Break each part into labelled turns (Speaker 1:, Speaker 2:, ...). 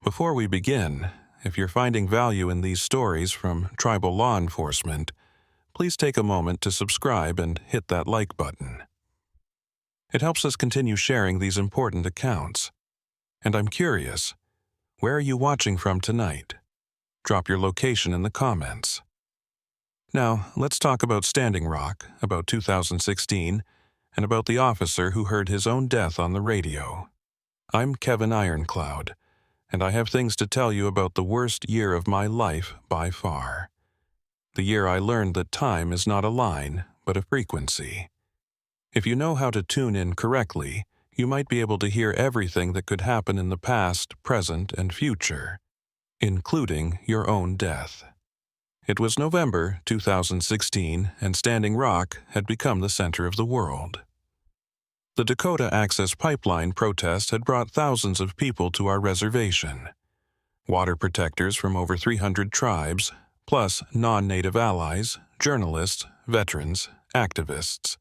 Speaker 1: Before we begin, if you're finding value in these stories from tribal law enforcement, please take a moment to subscribe and hit that like button. It helps us continue sharing these important accounts. And I'm curious, where are you watching from tonight? Drop your location in the comments. Now, let's talk about Standing Rock, about 2016, and about the officer who heard his own death on the radio. I'm Kevin Ironcloud, and I have things to tell you about the worst year of my life by far. The year I learned that time is not a line, but a frequency. If you know how to tune in correctly, you might be able to hear everything that could happen in the past, present, and future, including your own death. It was November 2016, and Standing Rock had become the center of the world. The Dakota Access Pipeline protest had brought thousands of people to our reservation. Water protectors from over 300 tribes, plus non-native allies, journalists, veterans, activists.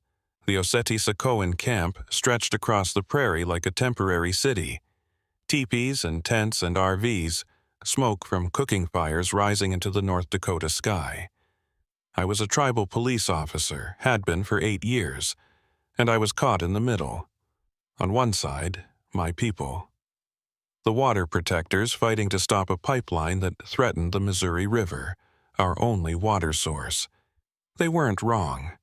Speaker 1: The Oseti-Sakoan camp stretched across the prairie like a temporary city. Teepees and tents and RVs, smoke from cooking fires rising into the North Dakota sky. I was a tribal police officer, had been for 8 years, and I was caught in the middle. On one side, my people. The water protectors fighting to stop a pipeline that threatened the Missouri River, our only water source. They weren't wrong.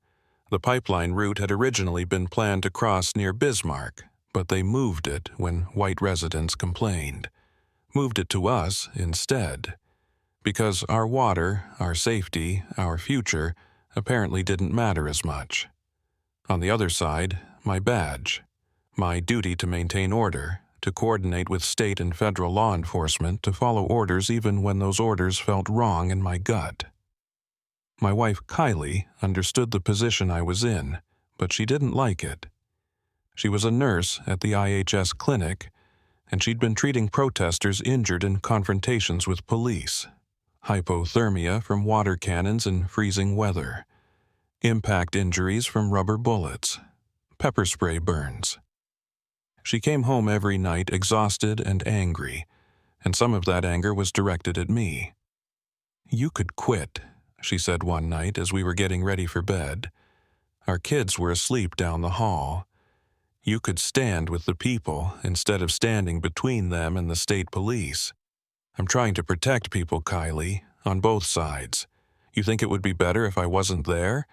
Speaker 1: The pipeline route had originally been planned to cross near Bismarck, but they moved it when white residents complained. Moved it to us instead, because our water, our safety, our future apparently didn't matter as much. On the other side, my badge, my duty to maintain order, to coordinate with state and federal law enforcement, to follow orders even when those orders felt wrong in my gut. My wife, Kylie, understood the position I was in, but she didn't like it. She was a nurse at the IHS clinic, and she'd been treating protesters injured in confrontations with police. Hypothermia from water cannons in freezing weather. Impact injuries from rubber bullets. Pepper spray burns. She came home every night exhausted and angry, and some of that anger was directed at me. "You could quit," she said one night as we were getting ready for bed. Our kids were asleep down the hall. "You could stand with the people instead of standing between them and the state police. I'm trying to protect people, Kylie, on both sides. You think it would be better if I wasn't there?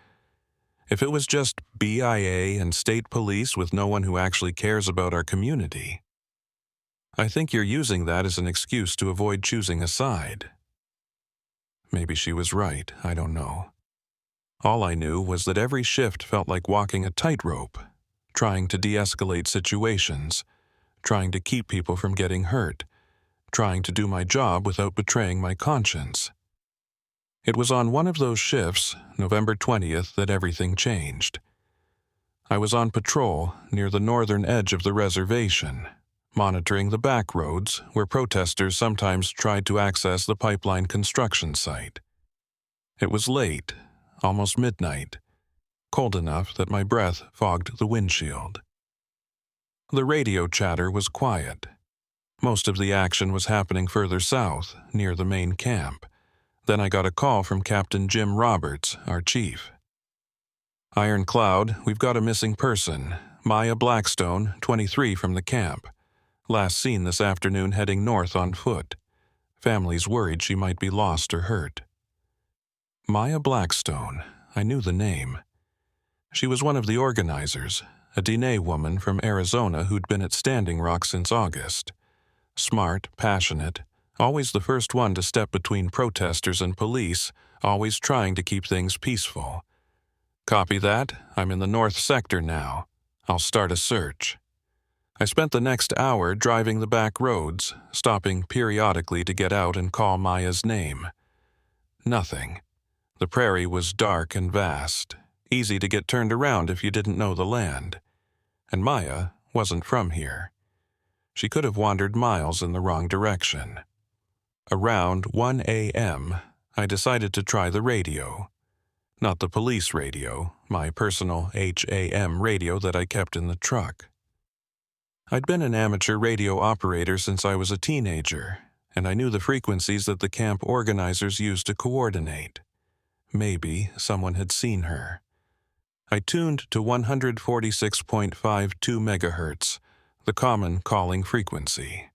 Speaker 1: If it was just BIA and state police with no one who actually cares about our community? I think you're using that as an excuse to avoid choosing a side." Maybe she was right, I don't know. All I knew was that every shift felt like walking a tightrope, trying to de-escalate situations, trying to keep people from getting hurt, trying to do my job without betraying my conscience. It was on one of those shifts, November 20th, that everything changed. I was on patrol near the northern edge of the reservation, monitoring the back roads where protesters sometimes tried to access the pipeline construction site. It was late, almost midnight, cold enough that my breath fogged the windshield. The radio chatter was quiet. Most of the action was happening further south, near the main camp. Then I got a call from Captain Jim Roberts, our chief. "Ironcloud, we've got a missing person, Maya Blackstone, 23 from the camp. Last seen this afternoon heading north on foot. Family's worried she might be lost or hurt." Maya Blackstone, I knew the name. She was one of the organizers, a Diné woman from Arizona who'd been at Standing Rock since August. Smart, passionate, always the first one to step between protesters and police, always trying to keep things peaceful. "Copy that. I'm in the north sector now. I'll start a search." I spent the next hour driving the back roads, stopping periodically to get out and call Maya's name. Nothing. The prairie was dark and vast, easy to get turned around if you didn't know the land. And Maya wasn't from here. She could have wandered miles in the wrong direction. Around 1 a.m., I decided to try the radio. Not the police radio, my personal HAM radio that I kept in the truck. I'd been an amateur radio operator since I was a teenager, and I knew the frequencies that the camp organizers used to coordinate. Maybe someone had seen her. I tuned to 146.52 megahertz, the common calling frequency.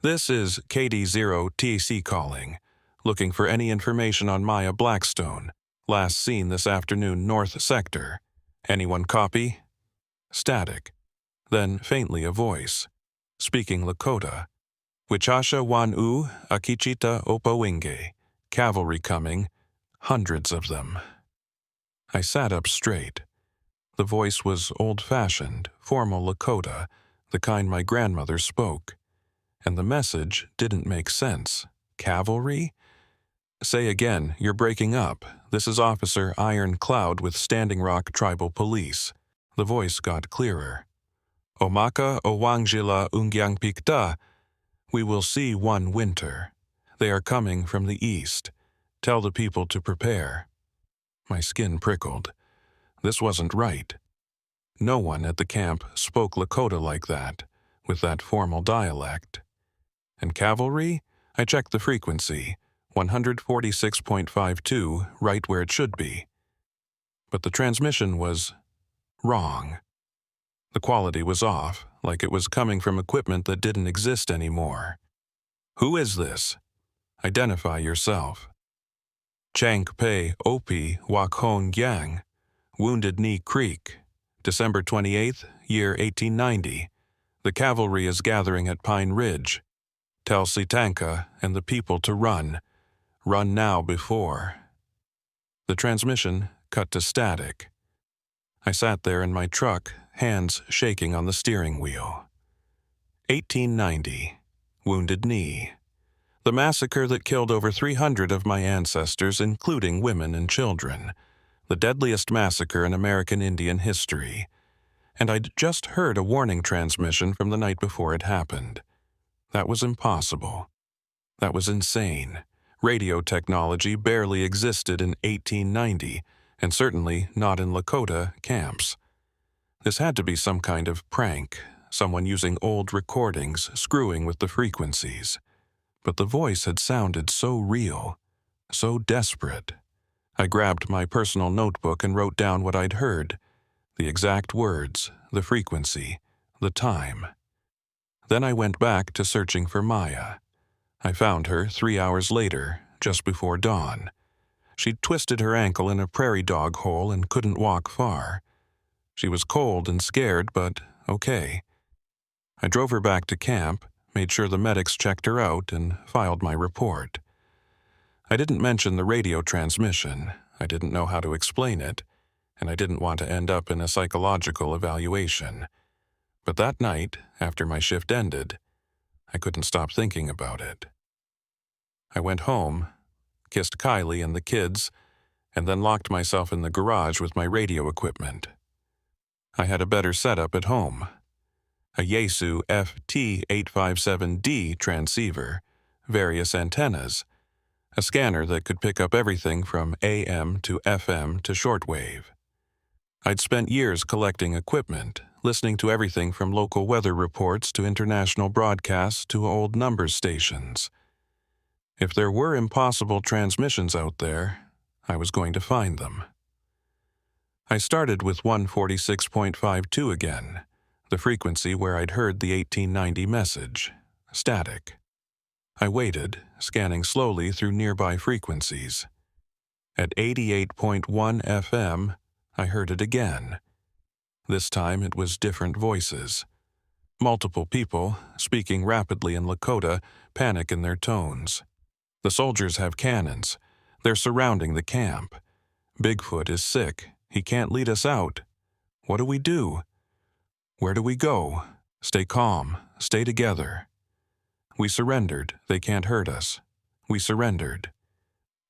Speaker 1: This is KD0TC calling, looking for any information on Maya Blackstone, last seen this afternoon North Sector. Anyone copy? Static. Then faintly a voice, speaking Lakota. Wichasha wan u, akichita opawinge. Cavalry coming, hundreds of them. I sat up straight. The voice was old-fashioned, formal Lakota, the kind my grandmother spoke. And the message didn't make sense. Cavalry? Say again, you're breaking up. This is Officer Iron Cloud with Standing Rock Tribal Police. The voice got clearer. Omaka owangjila ungyang pikta. We will see one winter. They are coming from the east. Tell the people to prepare. My skin prickled. This wasn't right. No one at the camp spoke Lakota like that, with that formal dialect. And cavalry? I checked the frequency, 146.52, right where it should be. But the transmission was wrong. The quality was off, like it was coming from equipment that didn't exist anymore. Who is this? Identify yourself. Chank Pei Opi Wakhon Yang, Wounded Knee Creek, December 28th, year 1890. The cavalry is gathering at Pine Ridge. Tell Sitanka and the people to run. Run now before. The transmission cut to static. I sat there in my truck, hands shaking on the steering wheel. 1890. Wounded Knee. The massacre that killed over 300 of my ancestors, including women and children. The deadliest massacre in American Indian history. And I'd just heard a warning transmission from the night before it happened. That was impossible. That was insane. Radio technology barely existed in 1890, and certainly not in Lakota camps. This had to be some kind of prank, someone using old recordings, screwing with the frequencies. But the voice had sounded so real, so desperate. I grabbed my personal notebook and wrote down what I'd heard, the exact words, the frequency, the time. Then I went back to searching for Maya. I found her 3 hours later, just before dawn. She'd twisted her ankle in a prairie dog hole and couldn't walk far. She was cold and scared, but okay. I drove her back to camp, made sure the medics checked her out, and filed my report. I didn't mention the radio transmission. I didn't know how to explain it, and I didn't want to end up in a psychological evaluation. But that night, after my shift ended, I couldn't stop thinking about it. I went home, kissed Kylie and the kids, and then locked myself in the garage with my radio equipment. I had a better setup at home. A Yaesu FT857D transceiver, various antennas, a scanner that could pick up everything from AM to FM to shortwave. I'd spent years collecting equipment, listening to everything from local weather reports to international broadcasts to old number stations. If there were impossible transmissions out there, I was going to find them. I started with 146.52 again, the frequency where I'd heard the 1890 message, static. I waited, scanning slowly through nearby frequencies. At 88.1 FM, I heard it again. This time it was different voices. Multiple people, speaking rapidly in Lakota, panic in their tones. The soldiers have cannons. They're surrounding the camp. Bigfoot is sick. He can't lead us out. What do we do? Where do we go? Stay calm. Stay together. We surrendered. They can't hurt us. We surrendered.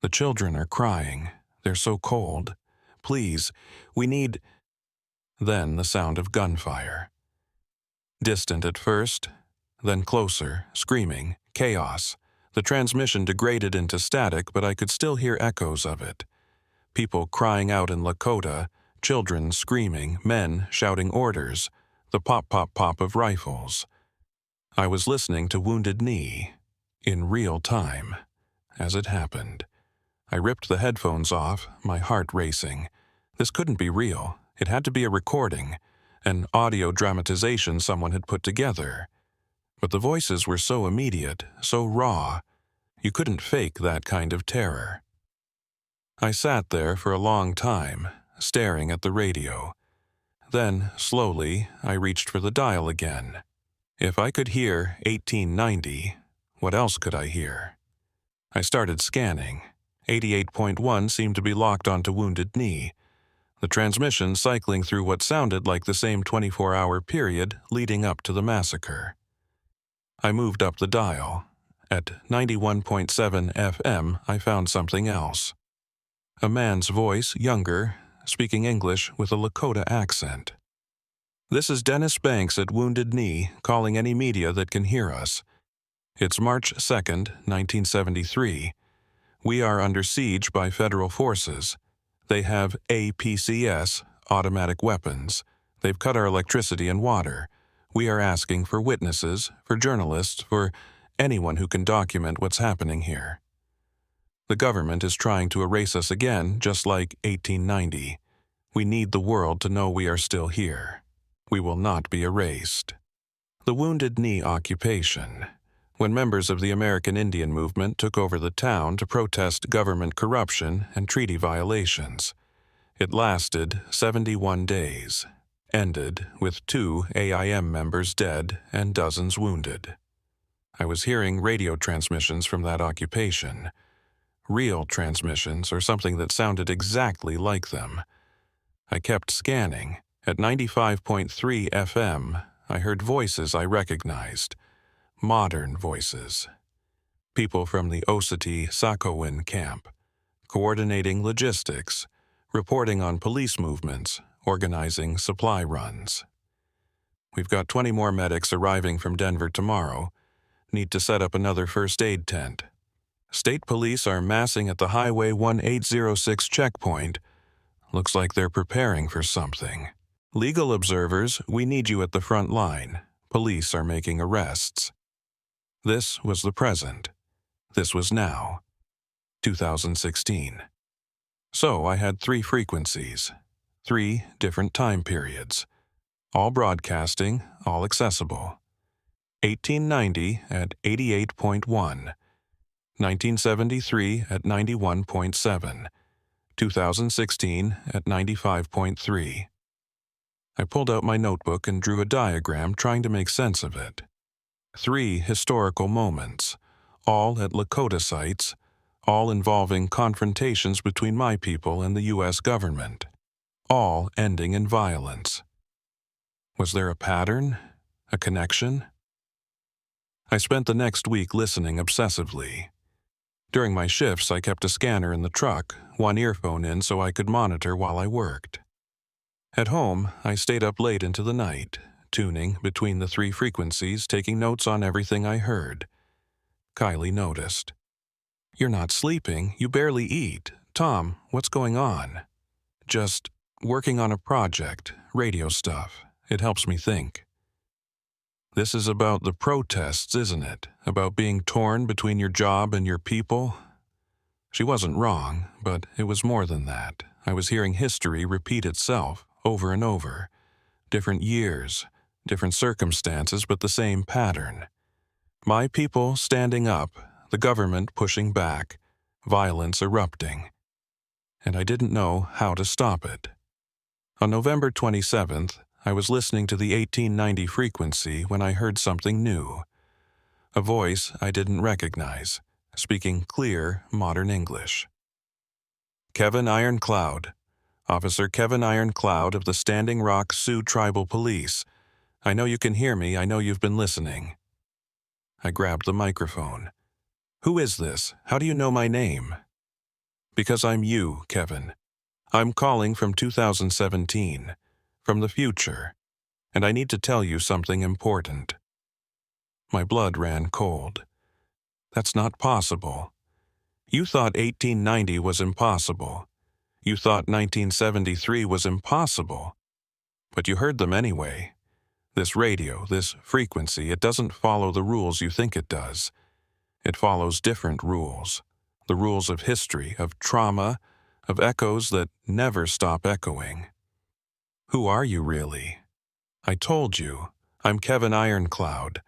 Speaker 1: The children are crying. They're so cold. Please, we need... Then the sound of gunfire. Distant at first, then closer, screaming, chaos. The transmission degraded into static, but I could still hear echoes of it. People crying out in Lakota, children screaming, men shouting orders, the pop-pop-pop of rifles. I was listening to Wounded Knee. in real time, as it happened. I ripped the headphones off, my heart racing. This couldn't be real. It had to be a recording, an audio dramatization someone had put together. But the voices were so immediate, so raw. You couldn't fake that kind of terror. I sat there for a long time, staring at the radio. Then, slowly, I reached for the dial again. If I could hear 1890, what else could I hear? I started scanning. 88.1 seemed to be locked onto Wounded Knee, the transmission cycling through what sounded like the same 24-hour period leading up to the massacre. I moved up the dial. At 91.7 FM, I found something else. A man's voice, younger, speaking English with a Dakota accent. "This is Dennis Banks at Wounded Knee, calling any media that can hear us. It's March 2nd, 1973. We are under siege by federal forces. They have APCS, automatic weapons. They've cut our electricity and water. We are asking for witnesses, for journalists, for anyone who can document what's happening here. The government is trying to erase us again, just like 1890. We need the world to know we are still here. We will not be erased." The Wounded Knee occupation. When members of the American Indian movement took over the town to protest government corruption and treaty violations. It lasted 71 days, ended with 2 AIM members dead and dozens wounded. I was hearing radio transmissions from that occupation. Real transmissions, or something that sounded exactly like them. I kept scanning. At 95.3 FM, I heard voices I recognized. Modern voices. People from the Oseti-Sakowin camp, coordinating logistics, reporting on police movements, organizing supply runs. "We've got 20 more medics arriving from Denver tomorrow. Need to set up another first aid tent. State police are massing at the Highway 1806 checkpoint. Looks like they're preparing for something. Legal observers, we need you at the front line. Police are making arrests." This was the present. This was now. 2016. So I had 3 frequencies, 3 different time periods, all broadcasting, all accessible. 1890 at 88.1, 1973 at 91.7, 2016 at 95.3. I pulled out my notebook and drew a diagram trying to make sense of it. 3 historical moments, all at Lakota sites, all involving confrontations between my people and the U.S. government, all ending in violence. Was there a pattern? A connection? I spent the next week listening obsessively. During my shifts, I kept a scanner in the truck, one earphone in so I could monitor while I worked. At home, I stayed up late into the night, tuning between the 3 frequencies, taking notes on everything I heard. Kylie noticed. "You're not sleeping. You barely eat. Tom, what's going on?" "Just working on a project, radio stuff. It helps me think." This is about the protests, isn't it? About being torn between your job and your people? She wasn't wrong, but it was more than that. I was hearing history repeat itself over and over. Different years, different circumstances, but the same pattern. My people standing up, the government pushing back, violence erupting. And I didn't know how to stop it. On November 27th, I was listening to the 1890 frequency when I heard something new. A voice I didn't recognize, speaking clear, modern English. "Kevin Ironcloud. Officer Kevin Ironcloud of the Standing Rock Sioux Tribal Police. I know you can hear me. I know you've been listening." I grabbed the microphone. "Who is this? How do you know my name?" "Because I'm you, Kevin. I'm calling from 2017, from the future, and I need to tell you something important." My blood ran cold. "That's not possible. You thought 1890 was impossible. You thought 1973 was impossible. But you heard them anyway. This radio, this frequency, it doesn't follow the rules you think it does. It follows different rules. The rules of history, of trauma, of echoes that never stop echoing. Who are you really? I told you. I'm Kevin Ironcloud.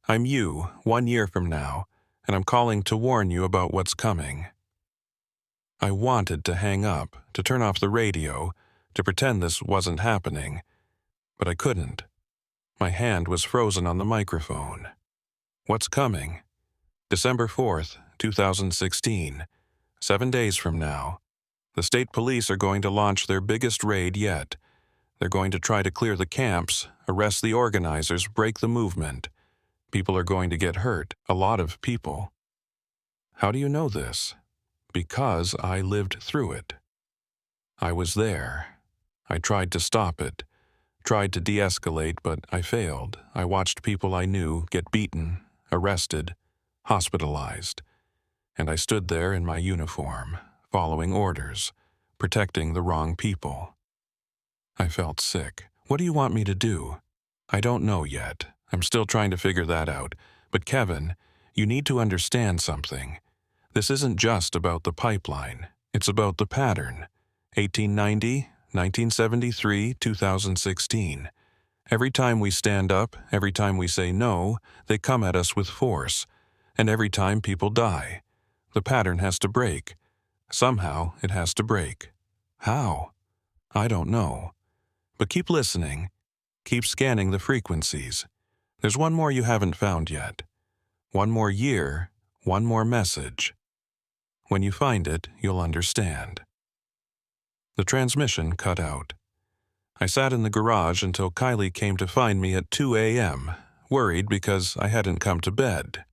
Speaker 1: I'm you 1 year from now, and I'm calling to warn you about what's coming. I wanted to hang up, to turn off the radio, to pretend this wasn't happening, but I couldn't. My hand was frozen on the microphone. What's coming? December 4th, 2016. 7 days from now. The state police are going to launch their biggest raid yet. They're going to try to clear the camps, arrest the organizers, break the movement. People are going to get hurt, a lot of people. How do you know this? Because I lived through it. I was there. I tried to stop it, tried to de-escalate, but I failed. I watched people I knew get beaten, arrested, hospitalized, and I stood there in my uniform, following orders, protecting the wrong people. I felt sick. What do you want me to do? I don't know yet. I'm still trying to figure that out. But Kevin, you need to understand something. This isn't just about the pipeline. It's about the pattern. 1890, 1973, 2016. Every time we stand up, every time we say no, they come at us with force. And every time people die. The pattern has to break. Somehow it has to break. How? I don't know. But keep listening. Keep scanning the frequencies. There's one more you haven't found yet. One more year, one more message. When you find it, you'll understand. The transmission cut out. I sat in the garage until Kylie came to find me at 2 a.m., worried because I hadn't come to bed.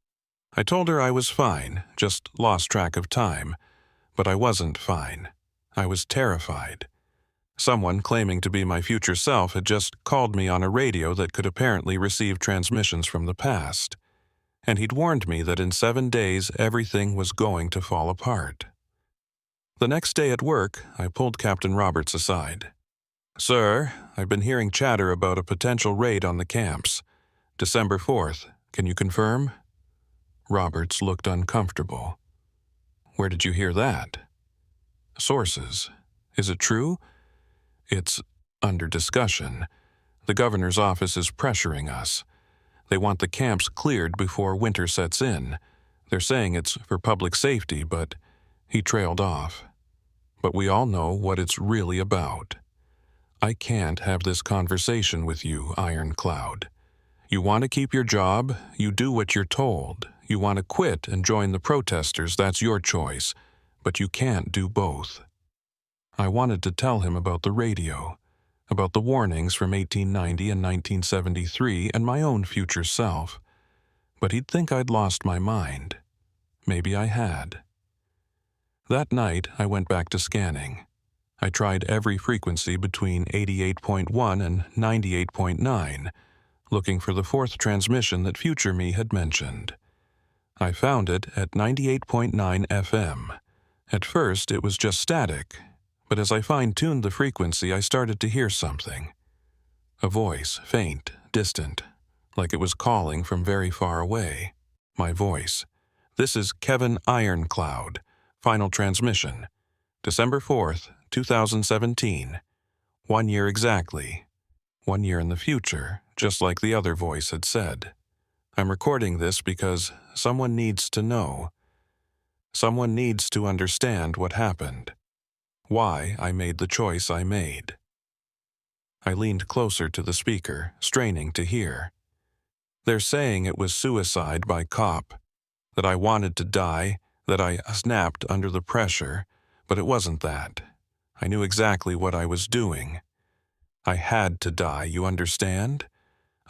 Speaker 1: I told her I was fine, just lost track of time. But I wasn't fine. I was terrified. Someone claiming to be my future self had just called me on a radio that could apparently receive transmissions from the past. And he'd warned me that in 7 days everything was going to fall apart. The next day at work, I pulled Captain Roberts aside. "Sir, I've been hearing chatter about a potential raid on the camps. December 4th. Can you confirm?" Roberts looked uncomfortable. "Where did you hear that?" "Sources. Is it true?" "It's under discussion. The governor's office is pressuring us. They want the camps cleared before winter sets in. They're saying it's for public safety, but..." He trailed off. "But we all know what it's really about. I can't have this conversation with you, Ironcloud. You want to keep your job, you do what you're told. You want to quit and join the protesters, that's your choice. But you can't do both." I wanted to tell him about the radio, about the warnings from 1890 and 1973 and my own future self. But he'd think I'd lost my mind. Maybe I had. That night, I went back to scanning. I tried every frequency between 88.1 and 98.9, looking for the fourth transmission that future me had mentioned. I found it at 98.9 FM. At first, it was just static, but as I fine-tuned the frequency, I started to hear something. A voice, faint, distant, like it was calling from very far away. My voice. "This is Kevin Ironcloud. Final transmission. December 4th, 2017. 1 year exactly. 1 year in the future, just like the other voice had said. I'm recording this because someone needs to know. Someone needs to understand what happened. Why I made the choice I made." I leaned closer to the speaker, straining to hear. "They're saying it was suicide by cop, that I wanted to die, that I snapped under the pressure, but it wasn't that. I knew exactly what I was doing. I had to die, you understand?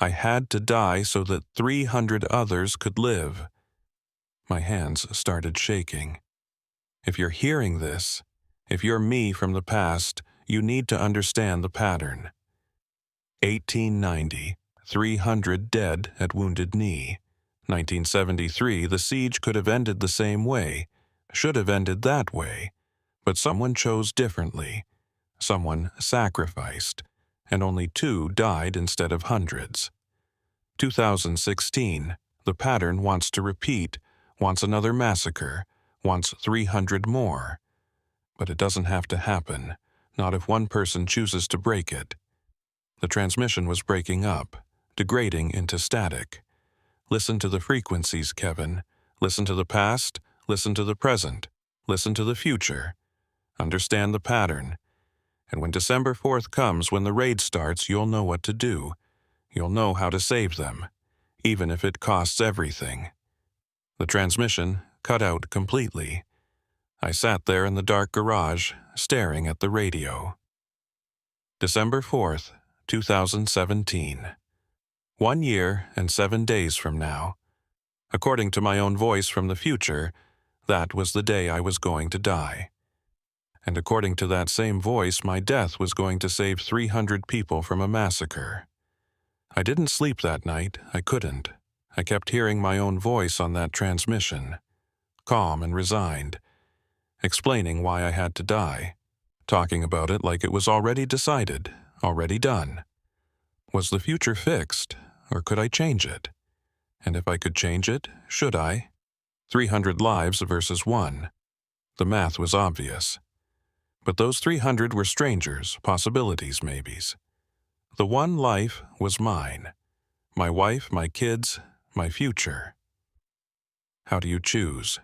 Speaker 1: I had to die so that 300 others could live." My hands started shaking. If you're hearing this, if you're me from the past, you need to understand the pattern. 1890, 300 dead at Wounded Knee. 1973, the siege could have ended the same way, should have ended that way, but someone chose differently. Someone sacrificed, and only 2 died instead of hundreds. 2016, the pattern wants to repeat, wants another massacre, wants 300 more. But it doesn't have to happen, not if one person chooses to break it. The transmission was breaking up, degrading into static. Listen to the frequencies, Kevin. Listen to the past, listen to the present, listen to the future. Understand the pattern. And when December 4th comes, when the raid starts, you'll know what to do. You'll know how to save them, even if it costs everything. The transmission cut out completely. I sat there in the dark garage, staring at the radio. December 4th, 2017. 1 year and 7 days from now. According to my own voice from the future, that was the day I was going to die. And according to that same voice, my death was going to save 300 people from a massacre. I didn't sleep that night. I couldn't. I kept hearing my own voice on that transmission, calm and resigned, explaining why I had to die, talking about it like it was already decided, already done. Was the future fixed, or could I change it? And if I could change it, should I? 300 lives versus 1. The math was obvious. But those 300 were strangers, possibilities, maybes. The one life was mine. My wife, my kids, my future. How do you choose?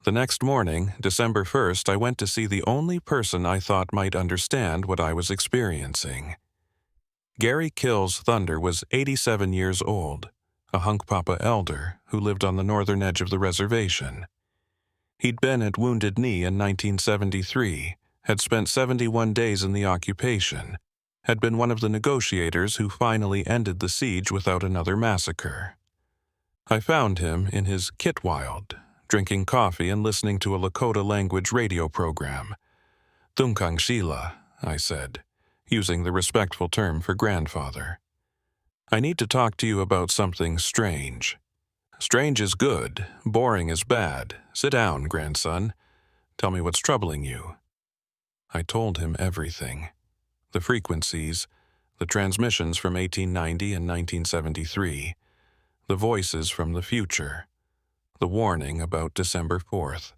Speaker 1: The next morning, December 1st, I went to see the only person I thought might understand what I was experiencing. Gary Kill's Thunder was 87 years old, a Hunkpapa elder who lived on the northern edge of the reservation. He'd been at Wounded Knee in 1973, had spent 71 days in the occupation, had been one of the negotiators who finally ended the siege without another massacre. I found him in his Kitwild, drinking coffee and listening to a Lakota language radio program. Tunkang Shila, I said, using the respectful term for grandfather. I need to talk to you about something strange. Strange is good, boring is bad. Sit down, grandson. Tell me what's troubling you. I told him everything. The frequencies, the transmissions from 1890 and 1973, the voices from the future, the warning about December 4th.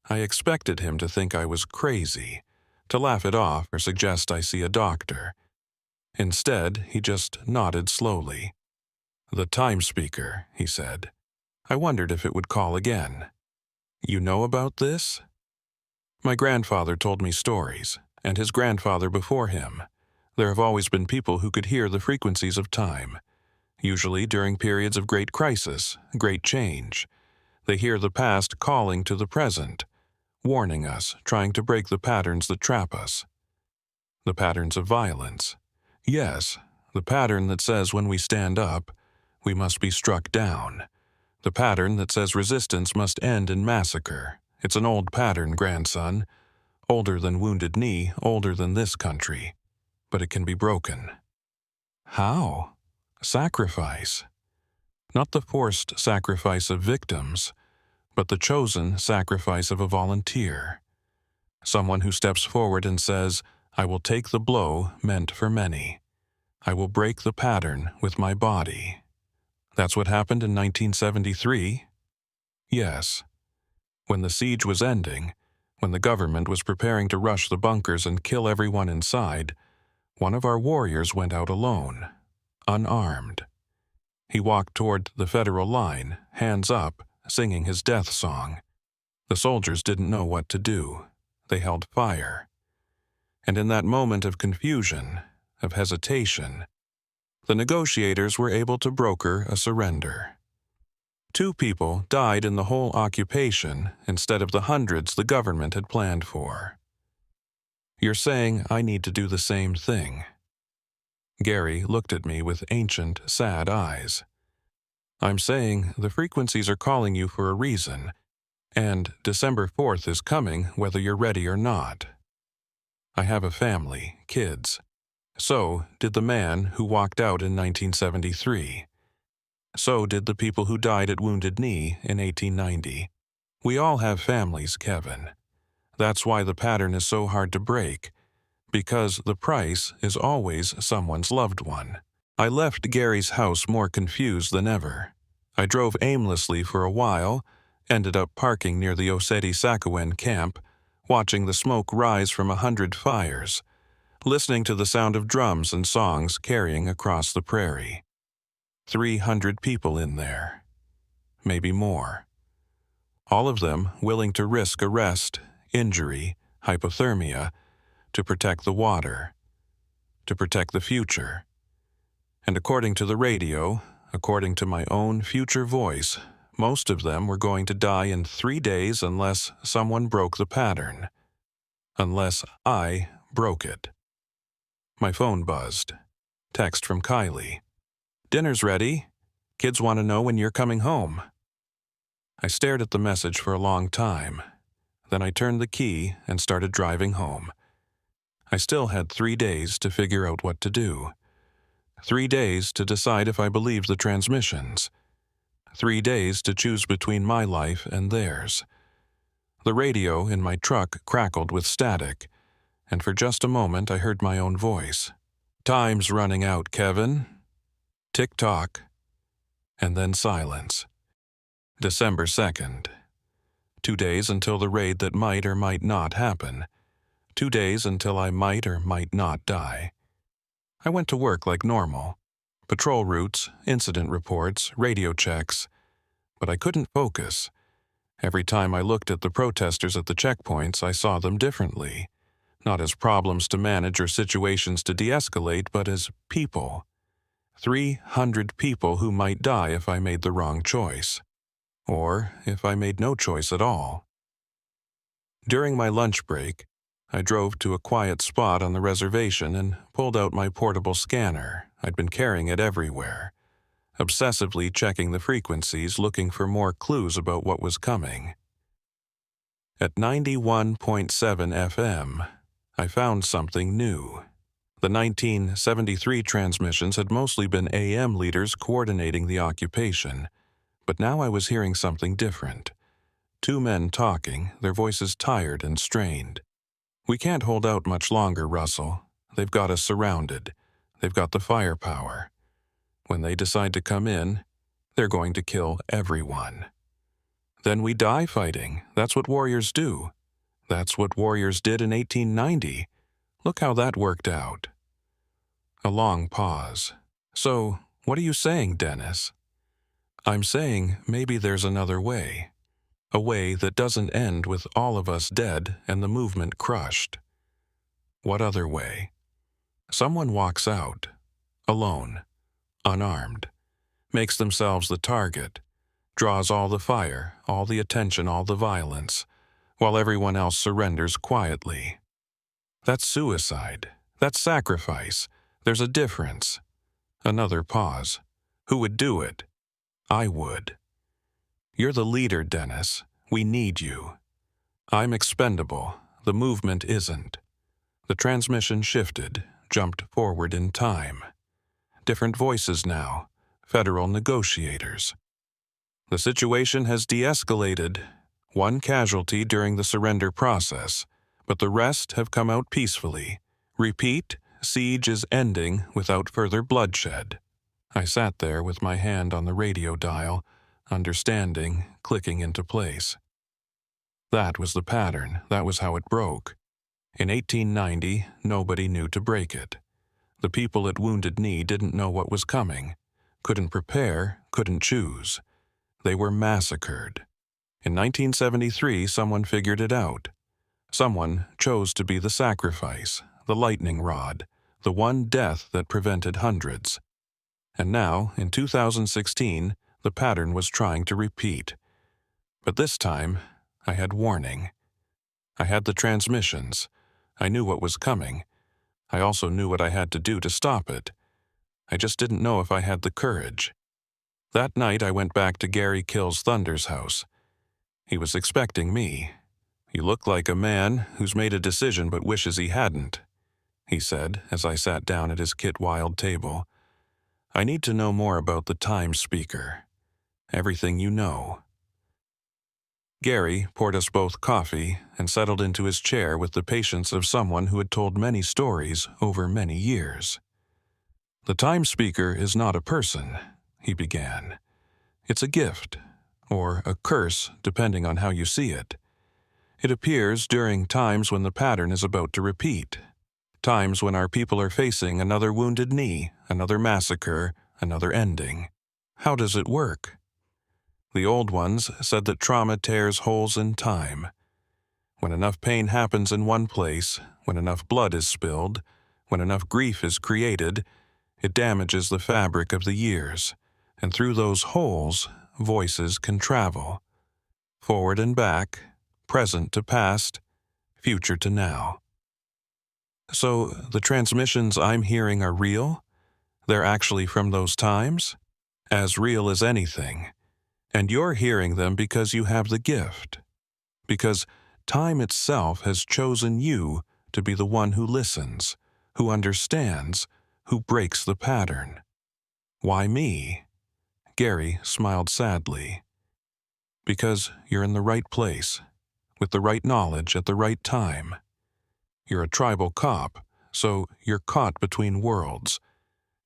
Speaker 1: I expected him to think I was crazy, to laugh it off or suggest I see a doctor. Instead, he just nodded slowly. The time speaker, he said. I wondered if it would call again. You know about this? My grandfather told me stories, and his grandfather before him. There have always been people who could hear the frequencies of time, usually during periods of great crisis, great change. They hear the past calling to the present, warning us, trying to break the patterns that trap us. The patterns of violence. Yes, the pattern that says when we stand up, we must be struck down. The pattern that says resistance must end in massacre. It's an old pattern, grandson. Older than Wounded Knee, older than this country. But it can be broken. How? Sacrifice. Not the forced sacrifice of victims, but the chosen sacrifice of a volunteer. Someone who steps forward and says, I will take the blow meant for many. I will break the pattern with my body. That's what happened in 1973? Yes. When the siege was ending, when the government was preparing to rush the bunkers and kill everyone inside, one of our warriors went out alone, unarmed. He walked toward the federal line, hands up, singing his death song. The soldiers didn't know what to do. They held fire. And in that moment of confusion, of hesitation, the negotiators were able to broker a surrender. 2 people died in the whole occupation instead of the hundreds the government had planned for. You're saying I need to do the same thing. Gary looked at me with ancient, sad eyes. I'm saying the frequencies are calling you for a reason, and December 4th is coming whether you're ready or not. I have a family, kids. So did the man who walked out in 1973. So did the people who died at Wounded Knee in 1890. We all have families, Kevin. That's why the pattern is so hard to break, because the price is always someone's loved one. I left Gary's house more confused than ever. I drove aimlessly for a while, ended up parking near the Oseti-Sakowin camp, watching the smoke rise from 100 fires, listening to the sound of drums and songs carrying across the prairie. 300 people in there. Maybe more. All of them willing to risk arrest, injury, hypothermia, to protect the water, to protect the future. And according to the radio, according to my own future voice, most of them were going to die in 3 days unless someone broke the pattern. Unless I broke it. My phone buzzed. Text from Kylie. "Dinner's ready. Kids want to know when you're coming home." I stared at the message for a long time. Then I turned the key and started driving home. I still had 3 days to figure out what to do. 3 days to decide if I believed the transmissions. 3 days to choose between my life and theirs. The radio in my truck crackled with static, and for just a moment I heard my own voice. "Time's running out, Kevin." Tick-tock, and then silence. December 2nd. 2 days until the raid that might or might not happen. 2 days until I might or might not die. I went to work like normal. Patrol routes, incident reports, radio checks. But I couldn't focus. Every time I looked at the protesters at the checkpoints, I saw them differently. Not as problems to manage or situations to de-escalate, but as people. 300 people who might die if I made the wrong choice. Or if I made no choice at all. During my lunch break, I drove to a quiet spot on the reservation and pulled out my portable scanner. I'd been carrying it everywhere, obsessively checking the frequencies, looking for more clues about what was coming. At 91.7 FM, I found something new. The 1973 transmissions had mostly been AM leaders coordinating the occupation, but now I was hearing something different. 2 men talking, their voices tired and strained. "We can't hold out much longer, Russell. They've got us surrounded. They've got the firepower. When they decide to come in, they're going to kill everyone. Then we die fighting. That's what warriors do. That's what warriors did in 1890. Look how that worked out." A long pause. "So, what are you saying, Dennis?" "I'm saying maybe there's another way. A way that doesn't end with all of us dead and the movement crushed." "What other way?" "Someone walks out, alone, unarmed, makes themselves the target, draws all the fire, all the attention, all the violence, while everyone else surrenders quietly. That's suicide. That's sacrifice. There's a difference." Another pause. "Who would do it?" "I would." "You're the leader, Dennis. We need you." "I'm expendable. The movement isn't." The transmission shifted, jumped forward in time. Different voices now, federal negotiators. "The situation has de-escalated. 1 casualty during the surrender process, but the rest have come out peacefully. Repeat, siege is ending without further bloodshed." I sat there with my hand on the radio dial, understanding, clicking into place. That was the pattern. That was how it broke. In 1890, nobody knew to break it. The people at Wounded Knee didn't know what was coming, couldn't prepare, couldn't choose. They were massacred. In 1973, someone figured it out. Someone chose to be the sacrifice, the lightning rod, the one death that prevented hundreds. And now, in 2016, the pattern was trying to repeat. But this time, I had warning. I had the transmissions. I knew what was coming. I also knew what I had to do to stop it. I just didn't know if I had the courage. That night, I went back to Gary Kills Thunder's house. He was expecting me. "You look like a man who's made a decision but wishes he hadn't," he said as I sat down at his Kit Wild table. "I need to know more about the time speaker. Everything you know." Gary poured us both coffee and settled into his chair with the patience of someone who had told many stories over many years. "The time speaker is not a person," he began. It's a gift, or a curse depending on how you see it. It appears during times when the pattern is about to repeat, times when our people are facing another wounded knee, another massacre, another ending. How does it work? The old ones said that trauma tears holes in time. When enough pain happens in one place, when enough blood is spilled, when enough grief is created, it damages the fabric of the years, and through those holes, voices can travel. Forward and back, present to past, future to now. So, the transmissions I'm hearing are real? They're actually from those times? As real as anything. And you're hearing them because you have the gift. Because time itself has chosen you to be the one who listens, who understands, who breaks the pattern. Why me? Gary smiled sadly. Because you're in the right place, with the right knowledge at the right time. You're a tribal cop, so you're caught between worlds.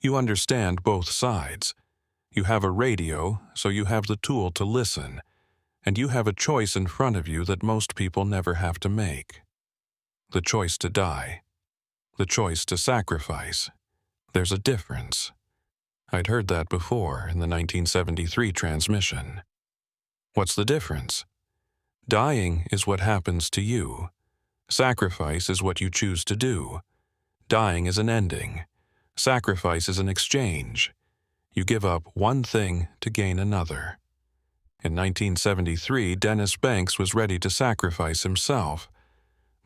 Speaker 1: You understand both sides. You have a radio, so you have the tool to listen, and you have a choice in front of you that most people never have to make. The choice to die. The choice to sacrifice. There's a difference. I'd heard that before in the 1973 transmission. What's the difference? Dying is what happens to you. Sacrifice is what you choose to do. Dying is an ending. Sacrifice is an exchange. You give up one thing to gain another. In 1973, Dennis Banks was ready to sacrifice himself,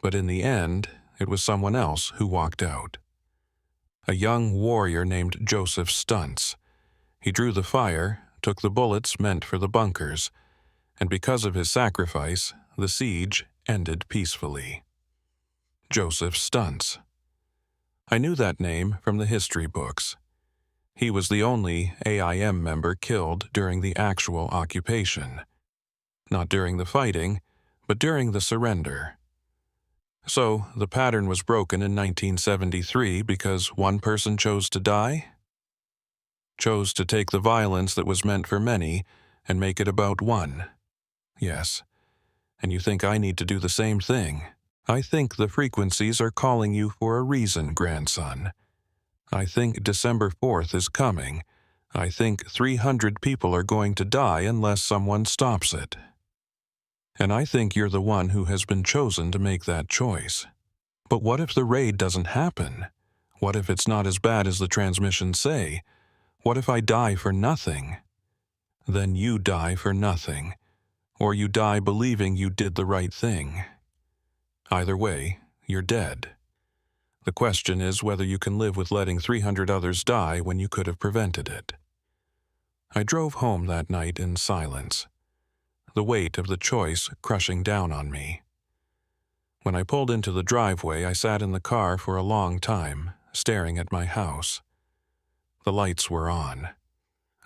Speaker 1: but in the end, it was someone else who walked out. A young warrior named Joseph Stuntz. He drew the fire, took the bullets meant for the bunkers, and because of his sacrifice, the siege ended peacefully. Joseph Stuntz. I knew that name from the history books. He was the only AIM member killed during the actual occupation. Not during the fighting, but during the surrender. So, the pattern was broken in 1973 because one person chose to die? Chose to take the violence that was meant for many and make it about one. Yes. And you think I need to do the same thing? I think the frequencies are calling you for a reason, grandson. I think December 4th is coming. I think 300 people are going to die unless someone stops it. And I think you're the one who has been chosen to make that choice. But what if the raid doesn't happen? What if it's not as bad as the transmissions say? What if I die for nothing? Then you die for nothing. Or you die believing you did the right thing. Either way, you're dead. The question is whether you can live with letting 300 others die when you could have prevented it. I drove home that night in silence, the weight of the choice crushing down on me. When I pulled into the driveway, I sat in the car for a long time, staring at my house. The lights were on.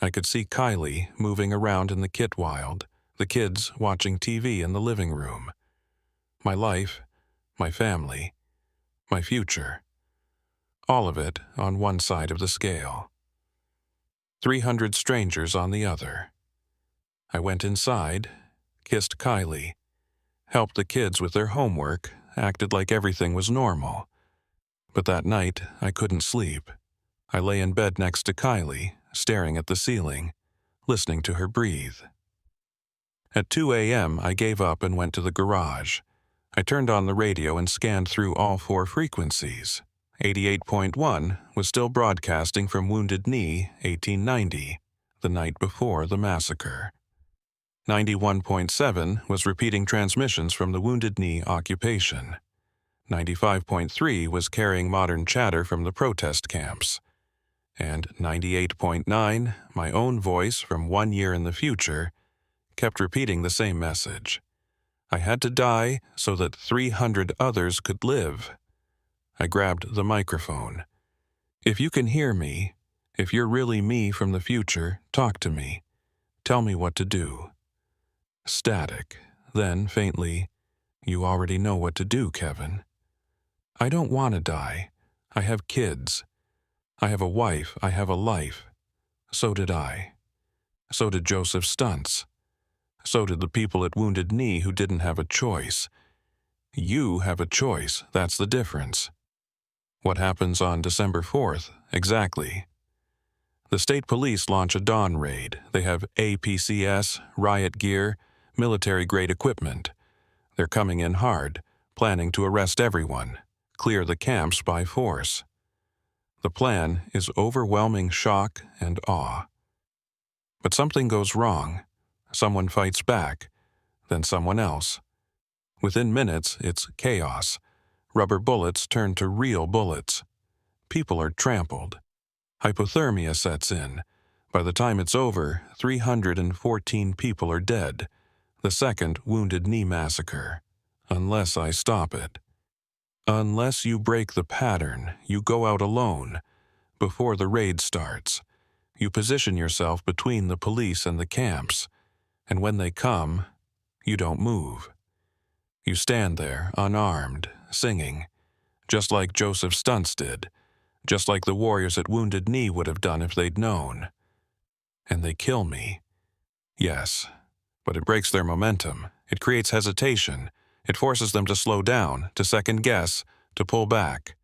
Speaker 1: I could see Kylie moving around in the Kitwild, the kids watching TV in the living room. My life, my family, my future. All of it on one side of the scale. 300 strangers on the other. I went inside, kissed Kylie, helped the kids with their homework, acted like everything was normal. But that night, I couldn't sleep. I lay in bed next to Kylie, staring at the ceiling, listening to her breathe. At 2 a.m., I gave up and went to the garage. I turned on the radio and scanned through all 4 frequencies. 88.1 was still broadcasting from Wounded Knee, 1890, the night before the massacre. 91.7 was repeating transmissions from the Wounded Knee occupation. 95.3 was carrying modern chatter from the protest camps. And 98.9, my own voice from 1 year in the future, kept repeating the same message. I had to die so that 300 others could live. I grabbed the microphone. If you can hear me, if you're really me from the future, talk to me. Tell me what to do. Static. Then, faintly, you already know what to do, Kevin. I don't want to die. I have kids. I have a wife. I have a life. So did I. So did Joseph Stuntz. So did the people at Wounded Knee who didn't have a choice. You have a choice, that's the difference. What happens on December 4th, exactly? The state police launch a dawn raid. They have APCS, riot gear, military-grade equipment. They're coming in hard, planning to arrest everyone, clear the camps by force. The plan is overwhelming shock and awe. But something goes wrong. Someone fights back, then someone else. Within minutes, it's chaos. Rubber bullets turn to real bullets. People are trampled. Hypothermia sets in. By the time it's over, 314 people are dead. The second Wounded Knee massacre. Unless I stop it. Unless you break the pattern, you go out alone. Before the raid starts, you position yourself between the police and the camps. And when they come, you don't move. You stand there, unarmed, singing, just like Joseph Stuntz did, just like the warriors at Wounded Knee would have done if they'd known. And they kill me. Yes, but it breaks their momentum. It creates hesitation. It forces them to slow down, to second guess, to pull back.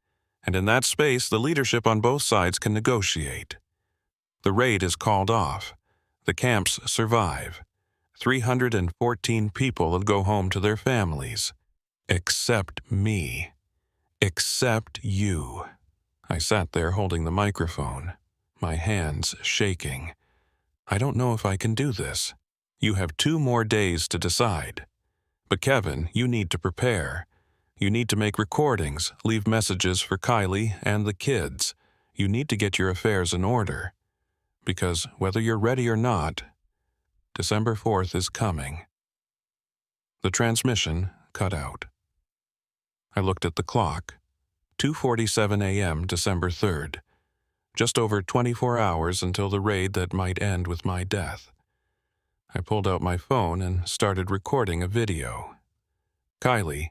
Speaker 1: And in that space, the leadership on both sides can negotiate. The raid is called off. The camps survive. 314 people will go home to their families. Except me. Except you. I sat there holding the microphone, my hands shaking. I don't know if I can do this. You have 2 more days to decide. But Kevin, you need to prepare. You need to make recordings, leave messages for Kylie and the kids. You need to get your affairs in order. Because whether you're ready or not, December 4th is coming. The transmission cut out. I looked at the clock. 2:47 a.m., December 3rd. Just over 24 hours until the raid that might end with my death. I pulled out my phone and started recording a video. Kylie,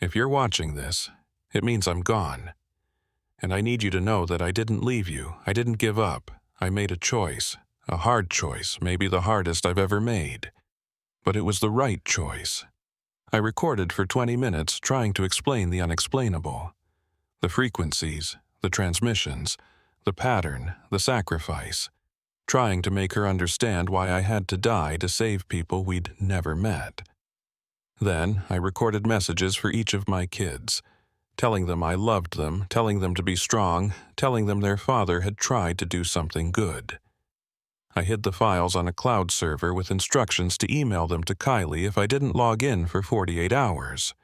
Speaker 1: if you're watching this, it means I'm gone. And I need you to know that I didn't leave you. I didn't give up. I made a choice. A hard choice, maybe the hardest I've ever made. But it was the right choice. I recorded for 20 minutes trying to explain the unexplainable. The frequencies, the transmissions, the pattern, the sacrifice. Trying to make her understand why I had to die to save people we'd never met. Then I recorded messages for each of my kids, telling them I loved them, telling them to be strong, telling them their father had tried to do something good. I hid the files on a cloud server with instructions to email them to Kylie if I didn't log in for 48 hours.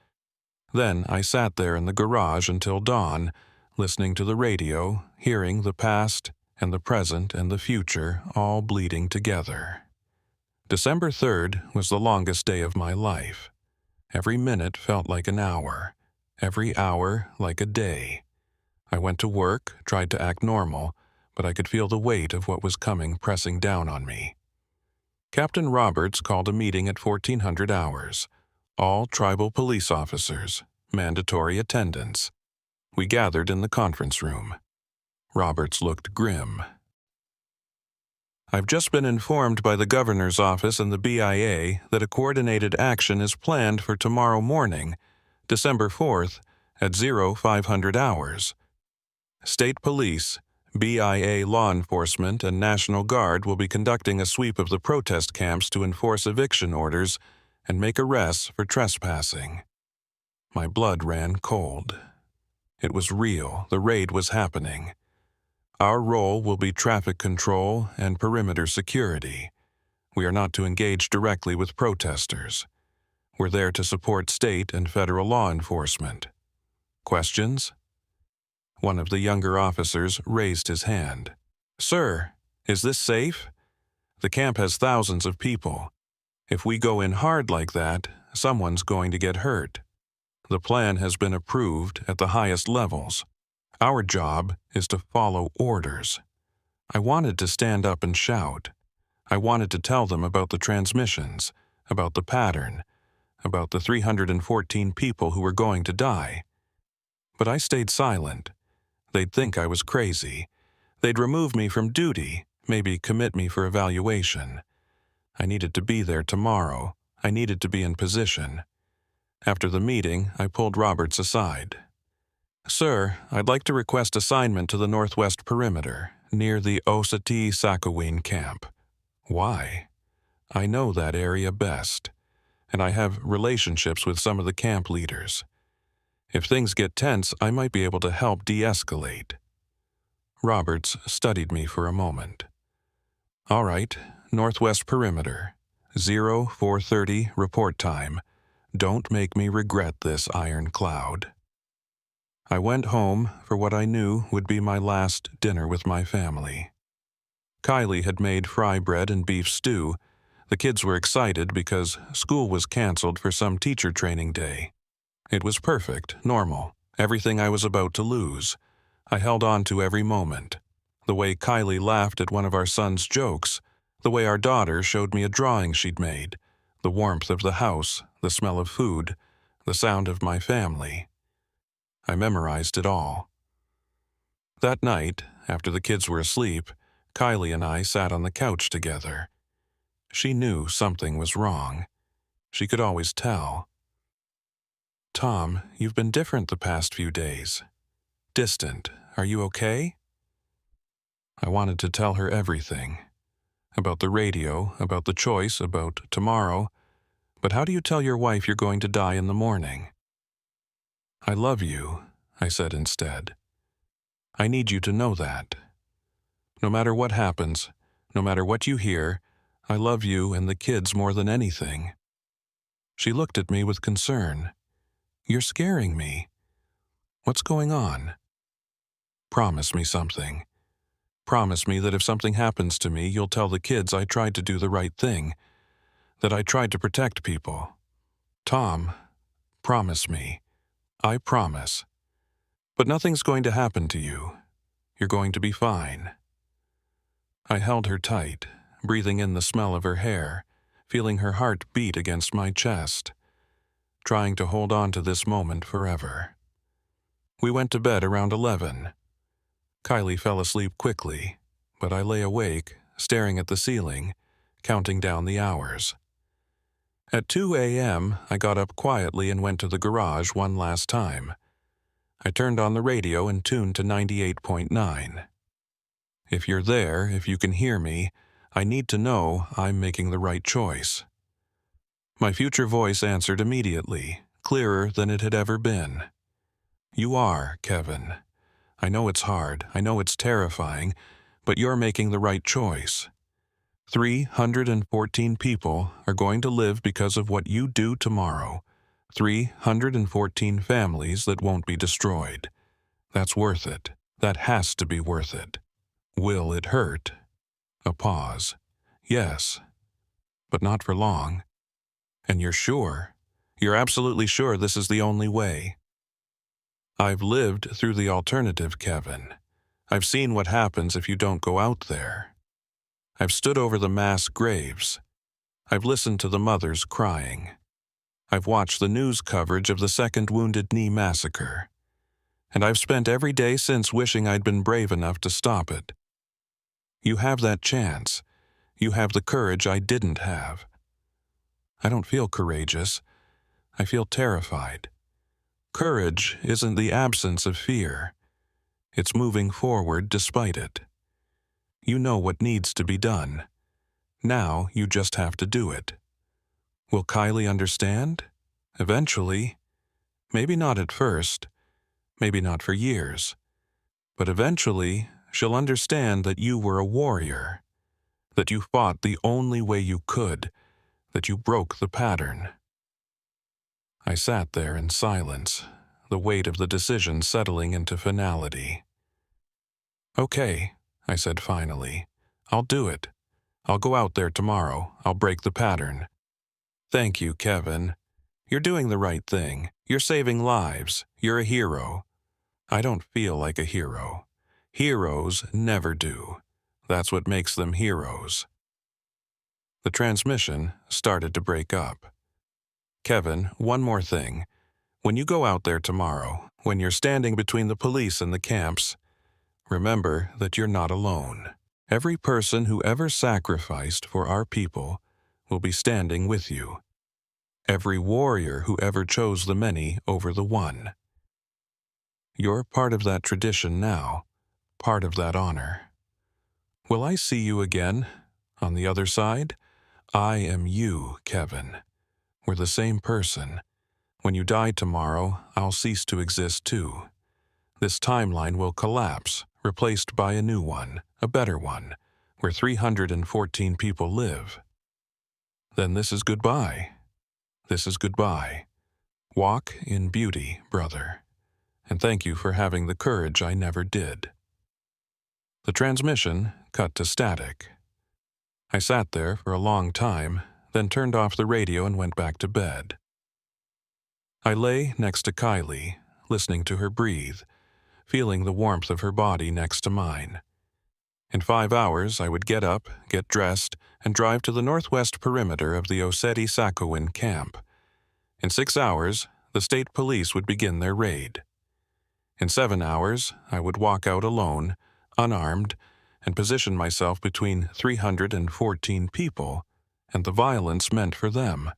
Speaker 1: Then I sat there in the garage until dawn, listening to the radio, hearing the past and the present and the future all bleeding together. December 3rd was the longest day of my life. Every minute felt like an hour, every hour like a day. I went to work, tried to act normal, but I could feel the weight of what was coming pressing down on me. Captain Roberts called a meeting at 1400 hours. All tribal police officers, mandatory attendance. We gathered in the conference room. Roberts looked grim. I've just been informed by the governor's office and the BIA that a coordinated action is planned for tomorrow morning, December 4th, at 0500 hours. State police, BIA law enforcement, and National Guard will be conducting a sweep of the protest camps to enforce eviction orders and make arrests for trespassing. My blood ran cold. It was real. The raid was happening. Our role will be traffic control and perimeter security. We are not to engage directly with protesters. We're there to support state and federal law enforcement. Questions? One of the younger officers raised his hand. Sir, is this safe? The camp has thousands of people. If we go in hard like that, someone's going to get hurt. The plan has been approved at the highest levels. Our job is to follow orders. I wanted to stand up and shout. I wanted to tell them about the transmissions, about the pattern, about the 314 people who were going to die. But I stayed silent. They'd think I was crazy. They'd remove me from duty, Maybe commit me for evaluation. I needed to be there tomorrow. I needed to be in position. After the meeting, I pulled Roberts aside. "Sir, I'd like to request assignment to the northwest perimeter, near the Osati-Sakowin camp." "Why?" "I know that area best, and I have relationships with some of the camp leaders. If things get tense, I might be able to help de-escalate." Roberts studied me for a moment. "All right, northwest perimeter, 0430 report time. Don't make me regret this, Iron Cloud." I went home for what I knew would be my last dinner with my family. Kylie had made fry bread and beef stew. The kids were excited because school was canceled for some teacher training day. It was perfect, normal, everything I was about to lose. I held on to every moment. The way Kylie laughed at one of our son's jokes, the way our daughter showed me a drawing she'd made, the warmth of the house, the smell of food, the sound of my family. I memorized it all. That night, after the kids were asleep, Kylie and I sat on the couch together. She knew something was wrong. She could always tell. "Tom, you've been different the past few days. Distant. Are you okay?" I wanted to tell her everything. About the radio, about the choice, about tomorrow. But how do you tell your wife you're going to die in the morning? "I love you," I said instead. "I need you to know that. No matter what happens, no matter what you hear, I love you and the kids more than anything." She looked at me with concern. "You're scaring me. What's going on?" "Promise me something. Promise me that if something happens to me, you'll tell the kids I tried to do the right thing, that I tried to protect people. Tom, promise me. I promise. But nothing's going to happen to you. You're going to be fine." I held her tight, breathing in the smell of her hair, feeling her heart beat against my chest, trying to hold on to this moment forever. We went to bed around 11. Kylie fell asleep quickly, but I lay awake, staring at the ceiling, counting down the hours. At 2 a.m., I got up quietly and went to the garage one last time. I turned on the radio and tuned to 98.9. "If you're there, if you can hear me, I need to know I'm making the right choice." My future voice answered immediately, clearer than it had ever been. "You are, Kevin. I know it's hard, I know it's terrifying, but you're making the right choice. 314 people are going to live because of what you do tomorrow. 314 families that won't be destroyed. That's worth it. That has to be worth it. Will it hurt?" A pause. "Yes, but not for long." "And you're sure? You're absolutely sure this is the only way?" "I've lived through the alternative, Kevin. I've seen what happens if you don't go out there. I've stood over the mass graves. I've listened to the mothers crying. I've watched the news coverage of the second Wounded Knee massacre. And I've spent every day since wishing I'd been brave enough to stop it. You have that chance. You have the courage I didn't have. I don't feel courageous. I feel terrified. Courage isn't the absence of fear. It's moving forward despite it. You know what needs to be done. Now you just have to do it. Will Kylie understand? Eventually. Maybe not at first. Maybe not for years. But eventually, she'll understand that you were a warrior. That you fought the only way you could. That you broke the pattern." I sat there in silence, the weight of the decision settling into finality. "Okay," I said finally. "I'll do it. I'll go out there tomorrow. I'll break the pattern." "Thank you, Kevin. You're doing the right thing. You're saving lives. You're a hero." "I don't feel like a hero. Heroes never do. That's what makes them heroes." The transmission started to break up. "Kevin, one more thing. When you go out there tomorrow, when you're standing between the police and the camps, remember that you're not alone. Every person who ever sacrificed for our people will be standing with you. Every warrior who ever chose the many over the one. You're part of that tradition now, part of that honor. Will I see you again, on the other side? I am you, Kevin. We're the same person. When you die tomorrow, I'll cease to exist too. This timeline will collapse, replaced by a new one, a better one, where 314 people live. Then this is goodbye. This is goodbye. Walk in beauty, brother. And thank you for having the courage I never did. The transmission cut to static. I sat there for a long time, then turned off the radio and went back to bed. I lay next to Kylie, listening to her breathe, feeling the warmth of her body next to mine. In 5 hours, I would get up, get dressed, and drive to the northwest perimeter of the Oseti-Sakowin camp. In 6 hours, the state police would begin their raid. In 7 hours, I would walk out alone, unarmed, and position myself between 314 people and the violence meant for them.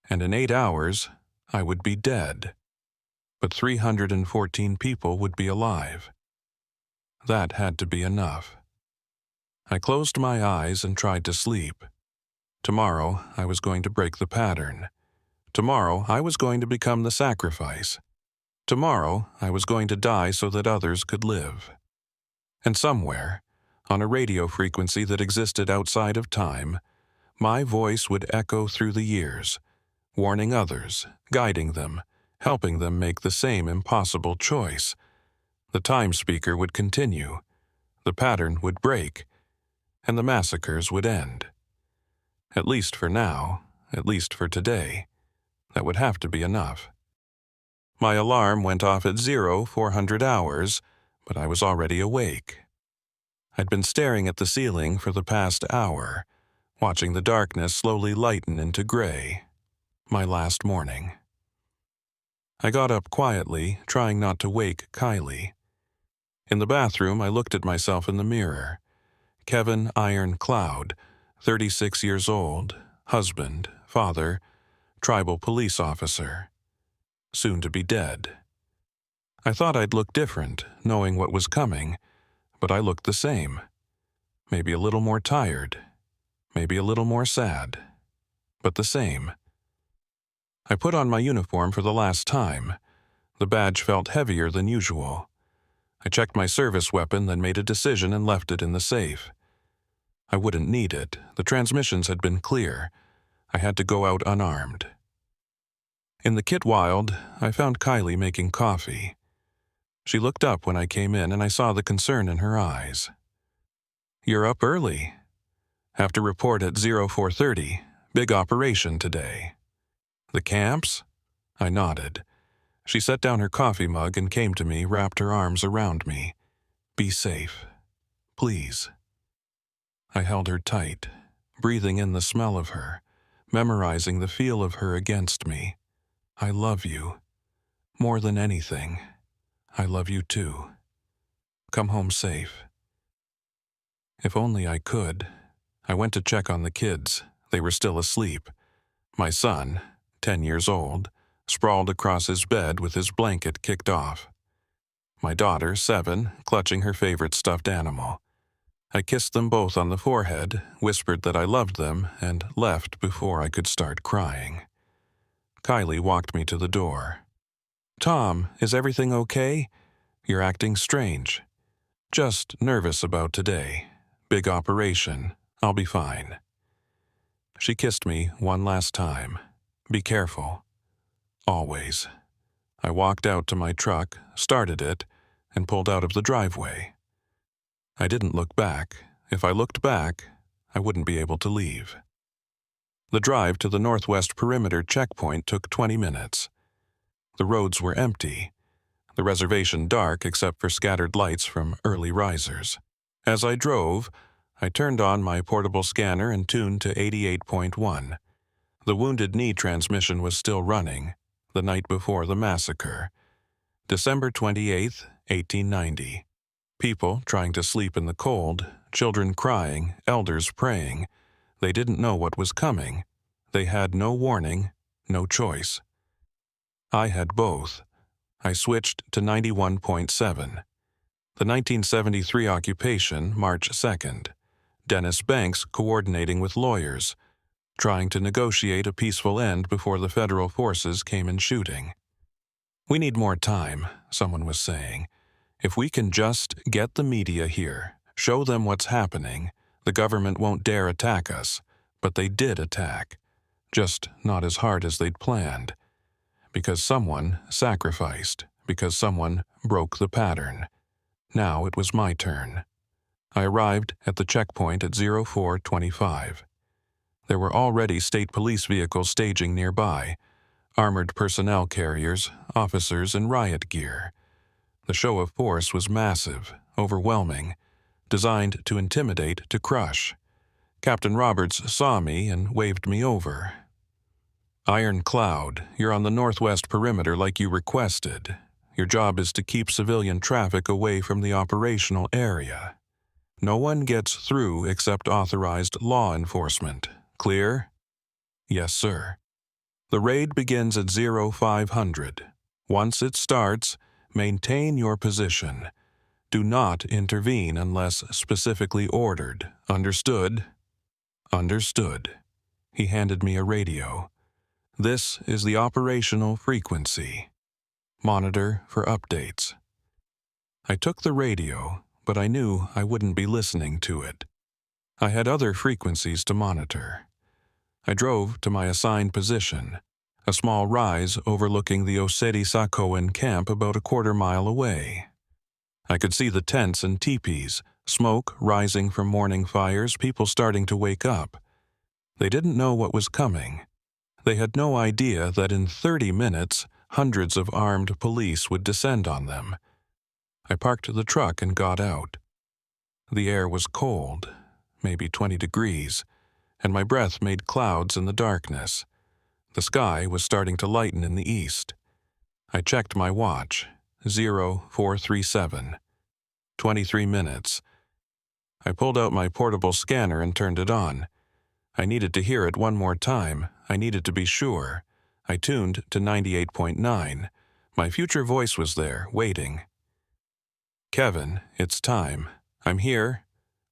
Speaker 1: And in 8 hours, I would be dead. But 314 people would be alive. That had to be enough. I closed my eyes and tried to sleep. Tomorrow, I was going to break the pattern. Tomorrow, I was going to become the sacrifice. Tomorrow, I was going to die so that others could live. And somewhere, on a radio frequency that existed outside of time, my voice would echo through the years, warning others, guiding them, helping them make the same impossible choice. The time speaker would continue, the pattern would break, and the massacres would end. At least for now, at least for today, that would have to be enough. My alarm went off at 0400 hours, but I was already awake. I'd been staring at the ceiling for the past hour, watching the darkness slowly lighten into gray. My last morning. I got up quietly, trying not to wake Kylie. In the bathroom, I looked at myself in the mirror. Kevin Iron Cloud, 36 years old, husband, father, tribal police officer. Soon to be dead. I thought I'd look different, knowing what was coming, but I looked the same. Maybe a little more tired, maybe a little more sad, but the same. I put on my uniform for the last time. The badge felt heavier than usual. I checked my service weapon, then made a decision and left it in the safe. I wouldn't need it. The transmissions had been clear. I had to go out unarmed. In the Kit Wild, I found Kylie making coffee. She looked up when I came in and I saw the concern in her eyes. "You're up early. Have to report at 0430. Big operation today." "The camps?" I nodded. She set down her coffee mug and came to me, wrapped her arms around me. "Be safe. Please." I held her tight, breathing in the smell of her, memorizing the feel of her against me. "I love you. More than anything, I love you too. Come home safe." If only I could. I went to check on the kids. They were still asleep. My son, 10 years old, sprawled across his bed with his blanket kicked off. My daughter, 7, clutching her favorite stuffed animal. I kissed them both on the forehead, whispered that I loved them, and left before I could start crying. Kylie walked me to the door. "Tom, is everything okay? You're acting strange." "Just nervous about today. Big operation. I'll be fine." She kissed me one last time. "Be careful." "Always." I walked out to my truck, started it, and pulled out of the driveway. I didn't look back. If I looked back, I wouldn't be able to leave. The drive to the northwest perimeter checkpoint took 20 minutes. The roads were empty, the reservation dark except for scattered lights from early risers. As I drove, I turned on my portable scanner and tuned to 88.1. The Wounded Knee transmission was still running, the night before the massacre. December 28, 1890. People trying to sleep in the cold, children crying, elders praying. They didn't know what was coming. They had no warning, no choice. I had both. I switched to 91.7. The 1973 occupation, March 2nd. Dennis Banks coordinating with lawyers, trying to negotiate a peaceful end before the federal forces came in shooting. "We need more time," someone was saying. "If we can just get the media here, show them what's happening, the government won't dare attack us." But they did attack, just not as hard as they'd planned. Because someone sacrificed, because someone broke the pattern. Now it was my turn. I arrived at the checkpoint at 04:25. There were already state police vehicles staging nearby, armored personnel carriers, officers in riot gear. The show of force was massive, overwhelming, designed to intimidate, to crush. Captain Roberts saw me and waved me over. "Iron Cloud, you're on the northwest perimeter like you requested. Your job is to keep civilian traffic away from the operational area. No one gets through except authorized law enforcement. Clear?" "Yes, sir." "The raid begins at 0500. Once it starts, maintain your position. Do not intervene unless specifically ordered. Understood?" "Understood." He handed me a radio. "This is the operational frequency. Monitor for updates." I took the radio, but I knew I wouldn't be listening to it. I had other frequencies to monitor. I drove to my assigned position, a small rise overlooking the Oseti-Sakoan camp about a quarter-mile away. I could see the tents and teepees, smoke rising from morning fires, people starting to wake up. They didn't know what was coming. They had no idea that in 30 minutes, hundreds of armed police would descend on them. I parked the truck and got out. The air was cold, maybe 20 degrees, and my breath made clouds in the darkness. The sky was starting to lighten in the east. I checked my watch. 0437. 23 minutes. I pulled out my portable scanner and turned it on. I needed to hear it one more time. I needed to be sure. I tuned to 98.9. My future voice was there, waiting. "Kevin, it's time. I'm here.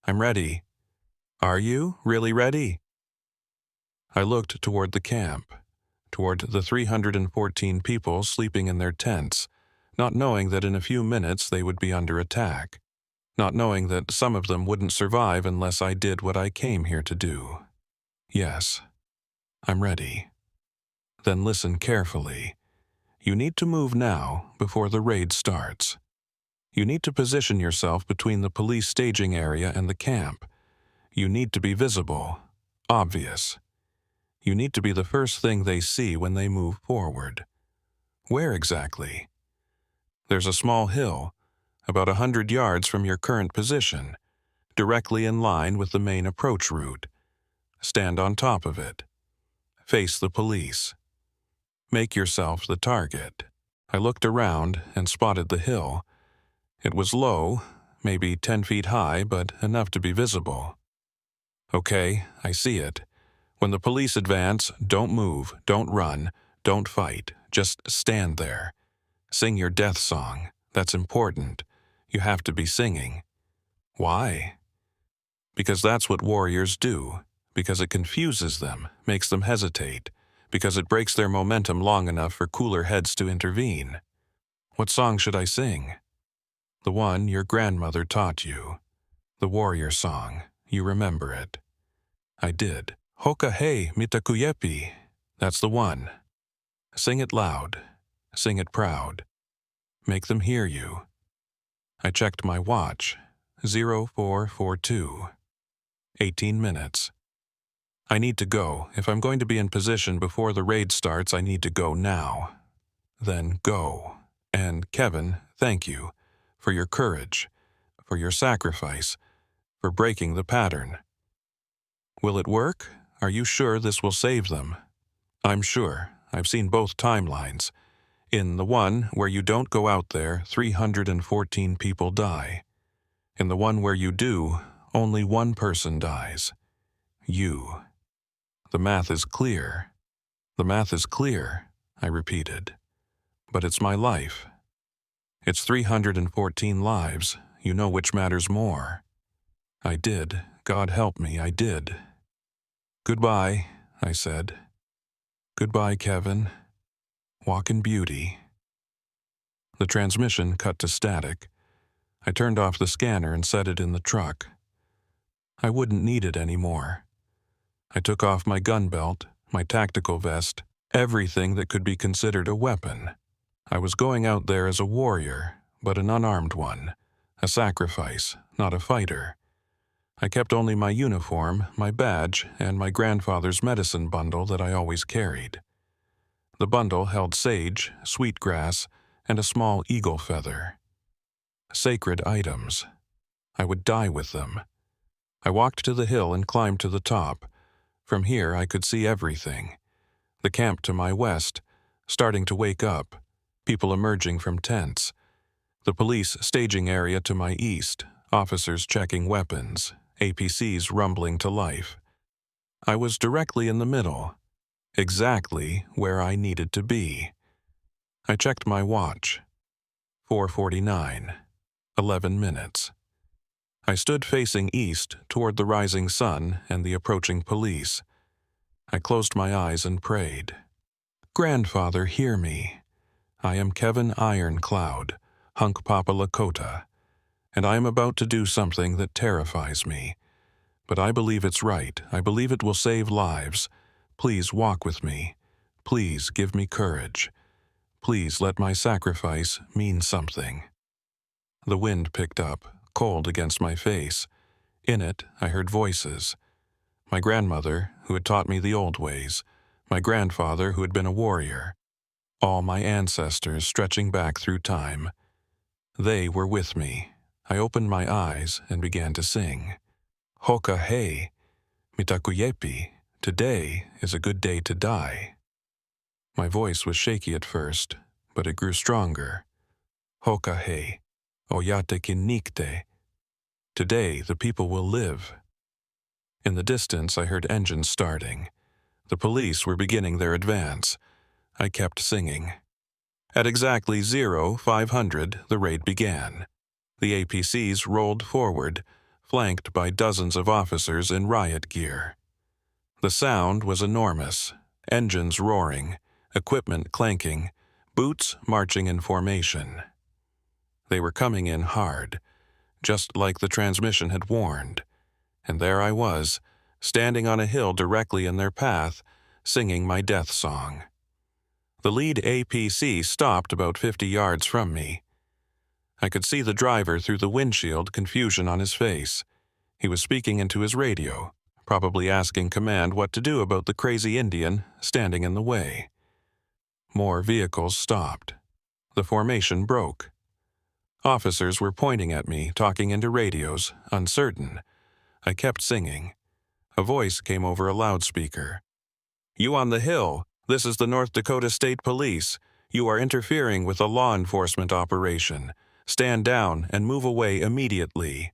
Speaker 1: I'm ready." "Are you really ready?" I looked toward the camp, toward the 314 people sleeping in their tents, not knowing that in a few minutes they would be under attack, not knowing that some of them wouldn't survive unless I did what I came here to do. Yes, I'm ready. Then listen carefully. You need to move now before the raid starts. You need to position yourself between the police staging area and the camp. You need to be visible, obvious. You need to be the first thing they see when they move forward. Where exactly? There's a small hill, about 100 yards from your current position, directly in line with the main approach route. Stand on top of it. Face the police. Make yourself the target. I looked around and spotted the hill. It was low, maybe 10 feet high, but enough to be visible. Okay, I see it. When the police advance, don't move, don't run, don't fight. Just stand there. Sing your death song. That's important. You have to be singing. Why? Because that's what warriors do. Because it confuses them, makes them hesitate. Because it breaks their momentum long enough for cooler heads to intervene. What song should I sing? The one your grandmother taught you. The warrior song. You remember it. I did. Hoka hei mitakuyepi. That's the one. Sing it loud. Sing it proud. Make them hear you. I checked my watch. 0442. 18 minutes. I need to go. If I'm going to be in position before the raid starts, I need to go now. Then go. And Kevin, thank you for your courage, for your sacrifice, for breaking the pattern. Will it work? Are you sure this will save them? I'm sure. I've seen both timelines. In the one where you don't go out there, 314 people die. In the one where you do, only one person dies. You. The math is clear. The math is clear, I repeated. But it's my life. It's 314 lives. You know which matters more. I did. God help me, I did. Goodbye, I said. Goodbye, Kevin. Walk in beauty. The transmission cut to static. I turned off the scanner and set it in the truck. I wouldn't need it anymore. I took off my gun belt, my tactical vest, everything that could be considered a weapon. I was going out there as a warrior, but an unarmed one, a sacrifice, not a fighter. I kept only my uniform, my badge, and my grandfather's medicine bundle that I always carried. The bundle held sage, sweetgrass, and a small eagle feather. Sacred items. I would die with them. I walked to the hill and climbed to the top. From here I could see everything. The camp to my west, starting to wake up, people emerging from tents. The police staging area to my east, officers checking weapons, APCs rumbling to life. I was directly in the middle, exactly where I needed to be. I checked my watch. 4:49. 11 minutes. I stood facing east toward the rising sun and the approaching police. I closed my eyes and prayed. Grandfather, hear me. I am Kevin Ironcloud, Hunk Papa Lakota, and I am about to do something that terrifies me. But I believe it's right. I believe it will save lives. Please walk with me. Please give me courage. Please let my sacrifice mean something. The wind picked up, cold against my face. In it, I heard voices. My grandmother, who had taught me the old ways. My grandfather, who had been a warrior. All my ancestors stretching back through time. They were with me. I opened my eyes and began to sing. Hoka hei, mitakuyepi, today is a good day to die. My voice was shaky at first, but it grew stronger. Hoka hei, oyate kinikte. Today the people will live. In the distance I heard engines starting. The police were beginning their advance. I kept singing. At exactly 0500, the raid began. The APCs rolled forward, flanked by dozens of officers in riot gear. The sound was enormous, engines roaring, equipment clanking, boots marching in formation. They were coming in hard, just like the transmission had warned, and there I was, standing on a hill directly in their path, singing my death song. The lead APC stopped about 50 yards from me. I could see the driver through the windshield, confusion on his face. He was speaking into his radio, probably asking command what to do about the crazy Indian standing in the way. More vehicles stopped. The formation broke. Officers were pointing at me, talking into radios, uncertain. I kept singing. A voice came over a loudspeaker. You on the hill, this is the North Dakota State Police. You are interfering with a law enforcement operation. Stand down and move away immediately.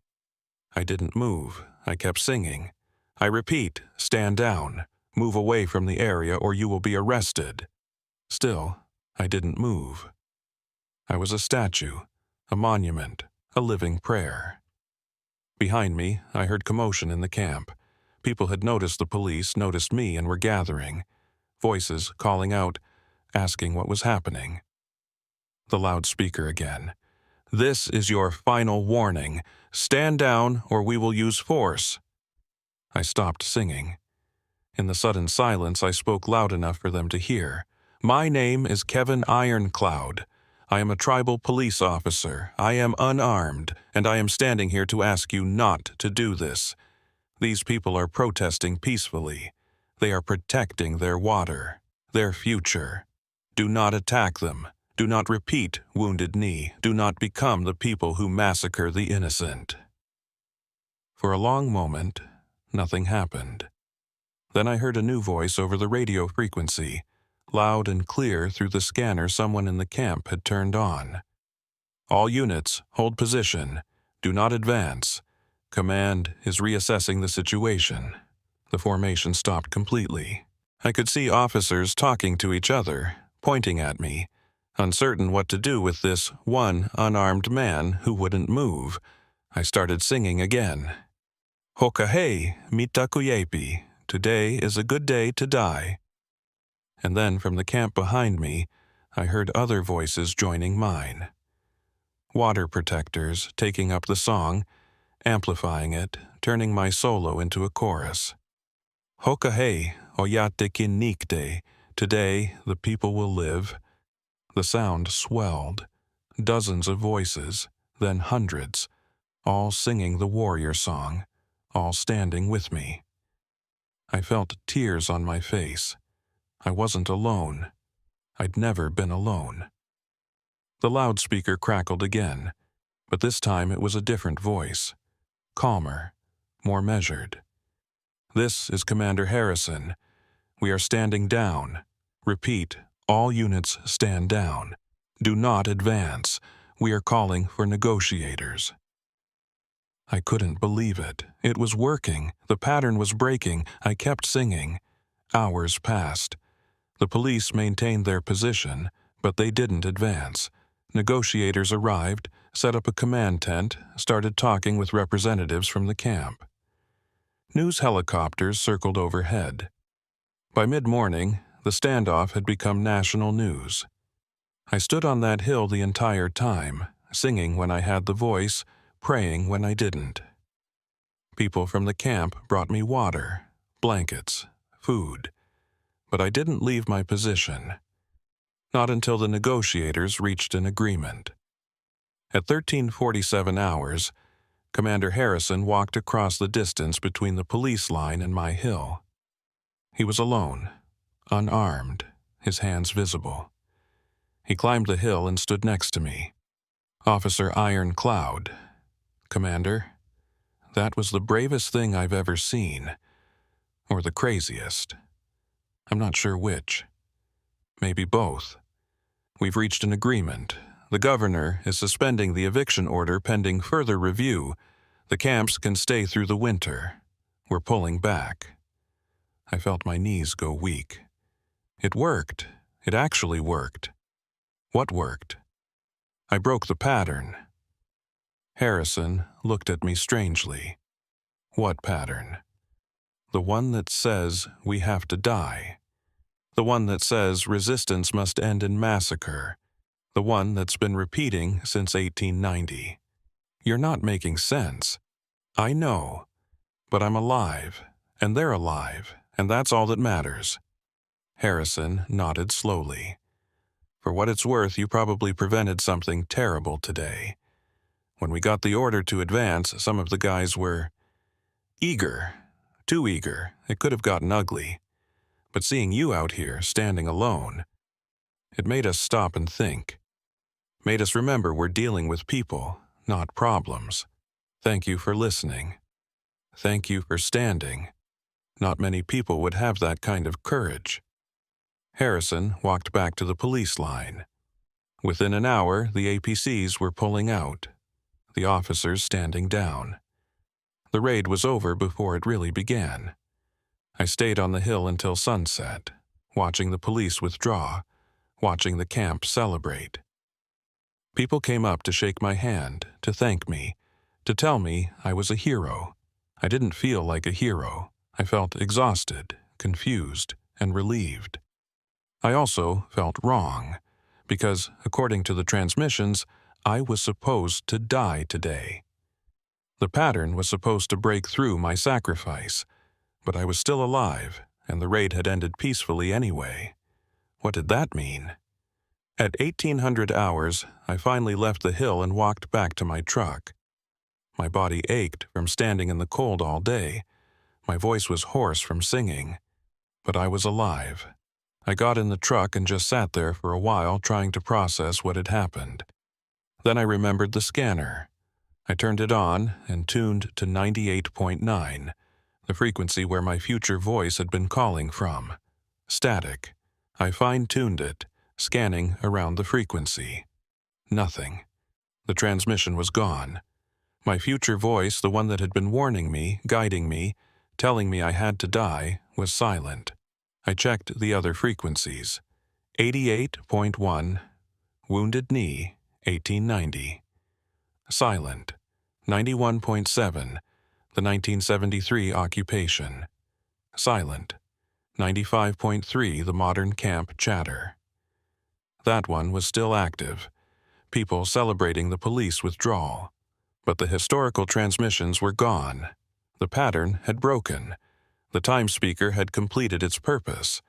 Speaker 1: I didn't move. I kept singing. I repeat, stand down. Move away from the area or you will be arrested. Still, I didn't move. I was a statue, a monument, a living prayer. Behind me, I heard commotion in the camp. People had noticed the police, noticed me, and were gathering. Voices calling out, asking what was happening. The loudspeaker again. This is your final warning. Stand down or we will use force. I stopped singing. In the sudden silence, I spoke loud enough for them to hear. My name is Kevin Ironcloud. I am a tribal police officer. I am unarmed, and I am standing here to ask you not to do this. These people are protesting peacefully. They are protecting their water, their future. Do not attack them. Do not repeat Wounded Knee. Do not become the people who massacre the innocent. For a long moment, nothing happened. Then I heard a new voice over the radio frequency, loud and clear through the scanner someone in the camp had turned on. All units, hold position. Do not advance. Command is reassessing the situation. The formation stopped completely. I could see officers talking to each other, pointing at me, uncertain what to do with this one unarmed man who wouldn't move. I started singing again. Hokahe mitakuyepi. Today is a good day to die. And then from the camp behind me, I heard other voices joining mine. Water protectors taking up the song, amplifying it, turning my solo into a chorus. Hokahe oyate kinikte. Today the people will live. The sound swelled. Dozens of voices, then hundreds, all singing the warrior song, all standing with me. I felt tears on my face. I wasn't alone. I'd never been alone. The loudspeaker crackled again, but this time it was a different voice, calmer, more measured. This is Commander Harrison. We are standing down. Repeat, all units stand down. Do not advance. We are calling for negotiators. I couldn't believe it. It was working. The pattern was breaking. I kept singing. Hours passed. The police maintained their position, but they didn't advance. Negotiators arrived, set up a command tent, started talking with representatives from the camp. News helicopters circled overhead. By mid-morning, the standoff had become national news. I stood on that hill the entire time, singing when I had the voice, praying when I didn't. People from the camp brought me water, blankets, food, but I didn't leave my position. Not until the negotiators reached an agreement. At 13:47 hours, Commander Harrison walked across the distance between the police line and my hill. He was alone, unarmed, his hands visible. He climbed the hill and stood next to me. Officer Iron Cloud. Commander, that was the bravest thing I've ever seen. Or the craziest. I'm not sure which. Maybe both. We've reached an agreement. The governor is suspending the eviction order pending further review. The camps can stay through the winter. We're pulling back. I felt my knees go weak. It worked. It actually worked. What worked? I broke the pattern. Harrison looked at me strangely. What pattern? The one that says we have to die. The one that says resistance must end in massacre. The one that's been repeating since 1890. You're not making sense. I know. But I'm alive, and they're alive, and that's all that matters. Harrison nodded slowly. For what it's worth, you probably prevented something terrible today. When we got the order to advance, some of the guys were eager. Too eager. It could have gotten ugly. But seeing you out here, standing alone, it made us stop and think. Made us remember we're dealing with people, not problems. Thank you for listening. Thank you for standing. Not many people would have that kind of courage. Harrison walked back to the police line. Within an hour, the APCs were pulling out, the officers standing down. The raid was over before it really began. I stayed on the hill until sunset, watching the police withdraw, watching the camp celebrate. People came up to shake my hand, to thank me, to tell me I was a hero. I didn't feel like a hero. I felt exhausted, confused, and relieved. I also felt wrong, because, according to the transmissions, I was supposed to die today. The pattern was supposed to break through my sacrifice, but I was still alive, and the raid had ended peacefully anyway. What did that mean? At 1800 hours, I finally left the hill and walked back to my truck. My body ached from standing in the cold all day. My voice was hoarse from singing. But I was alive. I got in the truck and just sat there for a while trying to process what had happened. Then I remembered the scanner. I turned it on and tuned to 98.9, the frequency where my future voice had been calling from. Static. I fine-tuned it, scanning around the frequency. Nothing. The transmission was gone. My future voice, the one that had been warning me, guiding me, telling me I had to die, was silent. I checked the other frequencies. 88.1, wounded knee, 1890. Silent. 91.7, the 1973 occupation. Silent. 95.3, the modern camp chatter. That one was still active, people celebrating the police withdrawal. But the historical transmissions were gone. The pattern had broken. The time speaker had completed its purpose.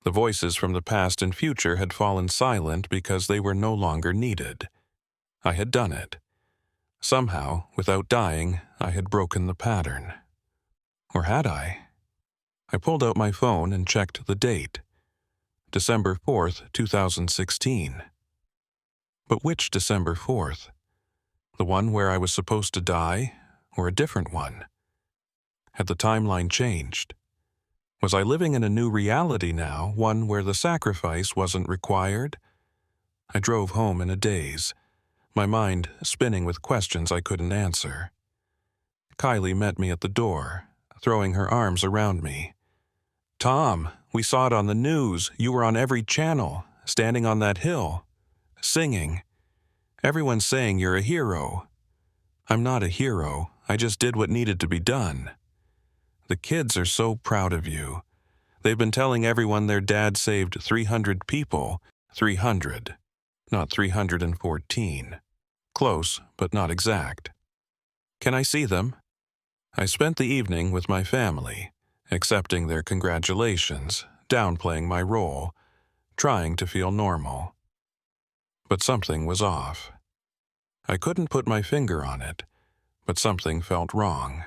Speaker 1: The voices from the past and future had fallen silent because they were no longer needed. I had done it. Somehow, without dying, I had broken the pattern. Or had I? I pulled out my phone and checked the date. December 4th, 2016. But which December 4th? The one where I was supposed to die, or a different one? Had the timeline changed? Was I living in a new reality now, one where the sacrifice wasn't required? I drove home in a daze, my mind spinning with questions I couldn't answer. Kylie met me at the door, throwing her arms around me. "Tom, we saw it on the news. You were on every channel, standing on that hill, singing. Everyone's saying you're a hero." "I'm not a hero. I just did what needed to be done." "The kids are so proud of you. They've been telling everyone their dad saved 300 people. 300, not 314. Close, but not exact." "Can I see them?" I spent the evening with my family, accepting their congratulations, downplaying my role, trying to feel normal. But something was off. I couldn't put my finger on it, but something felt wrong.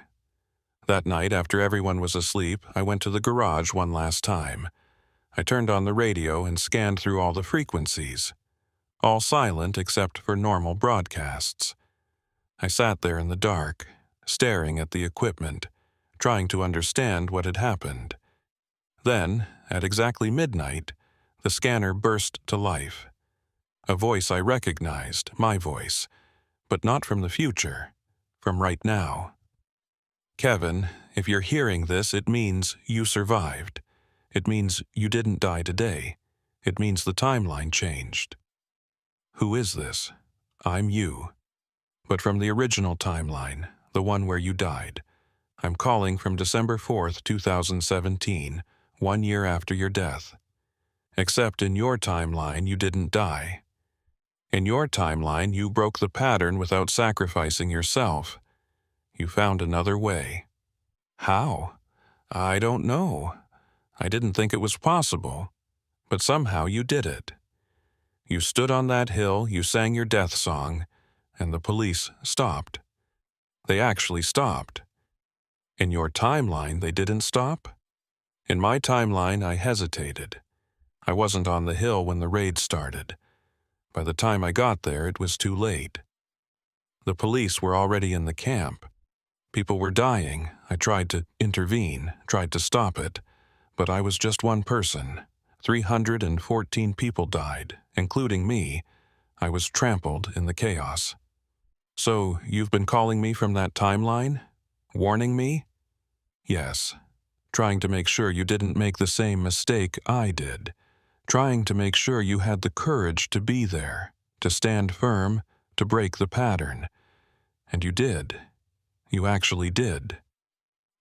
Speaker 1: That night, after everyone was asleep, I went to the garage one last time. I turned on the radio and scanned through all the frequencies. All silent except for normal broadcasts. I sat there in the dark, staring at the equipment, trying to understand what had happened. Then, at exactly midnight, the scanner burst to life. A voice I recognized, my voice, but not from the future, from right now. "Kevin, if you're hearing this, it means you survived. It means you didn't die today. It means the timeline changed." "Who is this?" "I'm you. But from the original timeline, the one where you died. I'm calling from December 4th, 2017, 1 year after your death. Except in your timeline, you didn't die. In your timeline, you broke the pattern without sacrificing yourself. You found another way." "How?" "I don't know. I didn't think it was possible. But somehow you did it. You stood on that hill, you sang your death song, and the police stopped. They actually stopped. In your timeline, they didn't stop? In my timeline, I hesitated. I wasn't on the hill when the raid started. By the time I got there, it was too late. The police were already in the camp. People were dying. I tried to intervene, tried to stop it, but I was just one person. 314 people died, including me. I was trampled in the chaos." "So you've been calling me from that timeline? Warning me?" "Yes. Trying to make sure you didn't make the same mistake I did. Trying to make sure you had the courage to be there, to stand firm, to break the pattern. And you did. You actually did.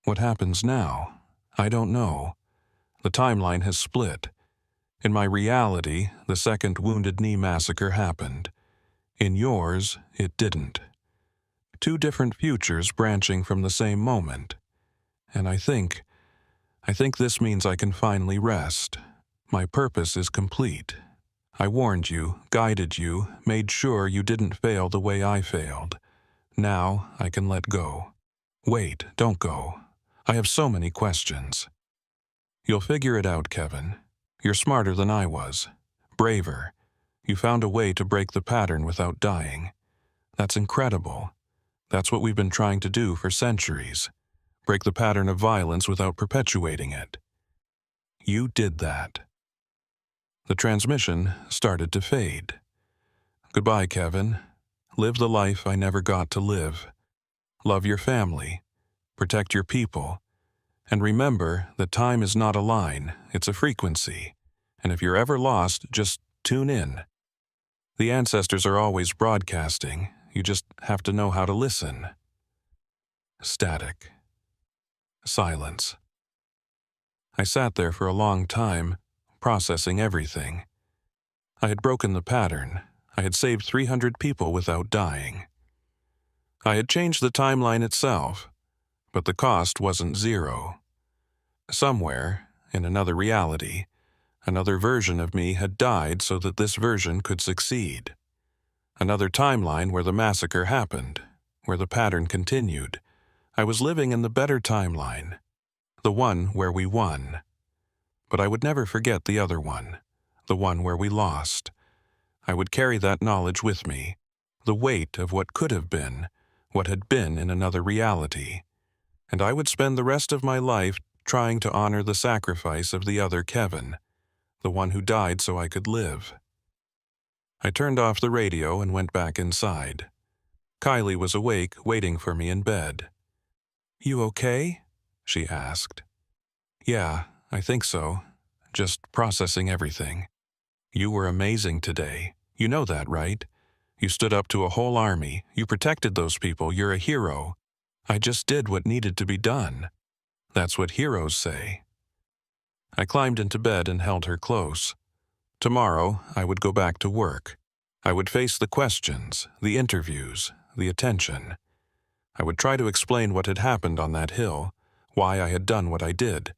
Speaker 1: What happens now? I don't know. The timeline has split. In my reality, the second Wounded Knee massacre happened. In yours, it didn't. Two different futures branching from the same moment. And I think this means I can finally rest. My purpose is complete. I warned you, guided you, made sure you didn't fail the way I failed. Now I can let go. Wait, don't go. I have so many questions." "You'll figure it out, Kevin. You're smarter than I was. Braver. You found a way to break the pattern without dying. That's incredible. That's what we've been trying to do for centuries. Break the pattern of violence without perpetuating it. You did that." The transmission started to fade. "Goodbye, Kevin. Live the life I never got to live. Love your family, protect your people, and remember that time is not a line, it's a frequency. And if you're ever lost, just tune in. The ancestors are always broadcasting. You just have to know how to listen. Static. Silence. I sat there for a long time, processing everything. I had broken the pattern. I had saved 300 people without dying. I had changed the timeline itself, but the cost wasn't zero. Somewhere, in another reality, another version of me had died so that this version could succeed. Another timeline where the massacre happened, where the pattern continued. I was living in the better timeline, the one where we won. But I would never forget the other one, the one where we lost. I would carry that knowledge with me, the weight of what could have been, what had been in another reality. And I would spend the rest of my life trying to honor the sacrifice of the other Kevin, the one who died so I could live. I turned off the radio and went back inside. Kylie was awake, waiting for me in bed. "You okay?" she asked. "Yeah, I think so. Just processing everything. You were amazing today. You know that, right? You stood up to a whole army. You protected those people. You're a hero. I just did what needed to be done. That's what heroes say." I climbed into bed and held her close. Tomorrow, I would go back to work. I would face the questions, the interviews, the attention. I would try to explain what had happened on that hill, why I had done what I did.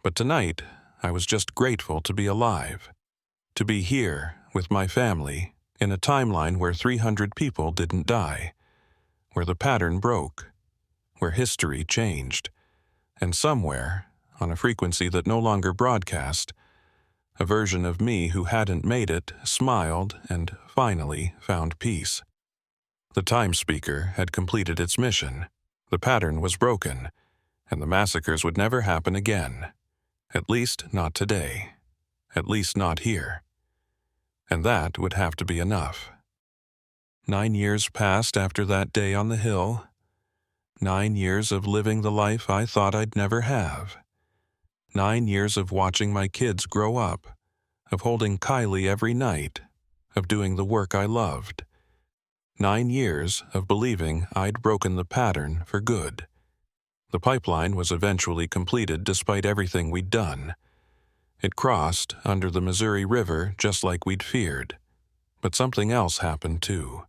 Speaker 1: But tonight, I was just grateful to be alive. To be here, with my family, in a timeline where 300 people didn't die, where the pattern broke, where history changed, and somewhere, on a frequency that no longer broadcast, a version of me who hadn't made it smiled and finally found peace. The time speaker had completed its mission. The pattern was broken, and the massacres would never happen again. At least not today. At least not here. And that would have to be enough. 9 years passed after that day on the hill. 9 years of living the life I thought I'd never have. 9 years of watching my kids grow up, of holding Kylie every night, of doing the work I loved. 9 years of believing I'd broken the pattern for good. The pipeline was eventually completed despite everything we'd done. It crossed under the Missouri River just like we'd feared. But something else happened too.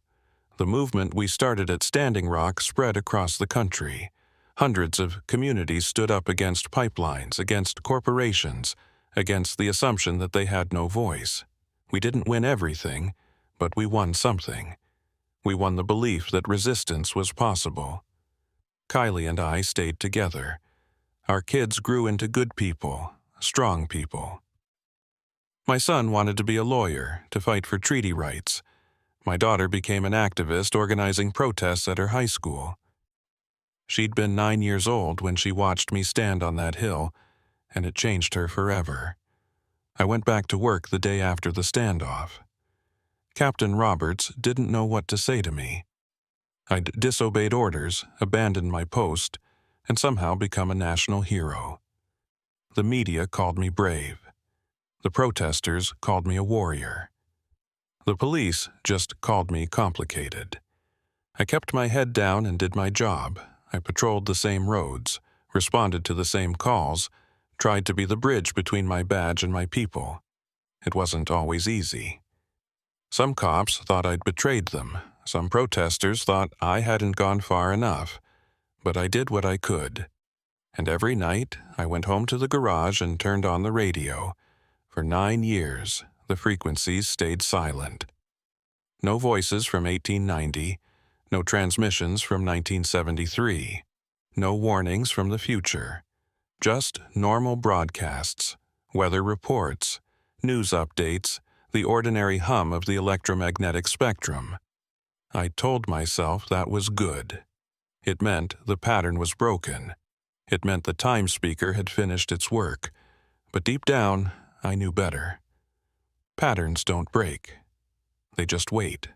Speaker 1: The movement we started at Standing Rock spread across the country. Hundreds of communities stood up against pipelines, against corporations, against the assumption that they had no voice. We didn't win everything, but we won something. We won the belief that resistance was possible. Kylie and I stayed together. Our kids grew into good people, strong people. My son wanted to be a lawyer, to fight for treaty rights. My daughter became an activist organizing protests at her high school. She'd been 9 years old when she watched me stand on that hill, and it changed her forever. I went back to work the day after the standoff. Captain Roberts didn't know what to say to me. I'd disobeyed orders, abandoned my post, and somehow become a national hero. The media called me brave. The protesters called me a warrior. The police just called me complicated. I kept my head down and did my job. I patrolled the same roads, responded to the same calls, tried to be the bridge between my badge and my people. It wasn't always easy. Some cops thought I'd betrayed them. Some protesters thought I hadn't gone far enough. But I did what I could. And every night, I went home to the garage and turned on the radio. For 9 years, the frequencies stayed silent. No voices from 1890, no transmissions from 1973, no warnings from the future. Just normal broadcasts, weather reports, news updates, the ordinary hum of the electromagnetic spectrum. I told myself that was good. It meant the pattern was broken. It meant the time speaker had finished its work. But deep down, I knew better. Patterns don't break. They just wait.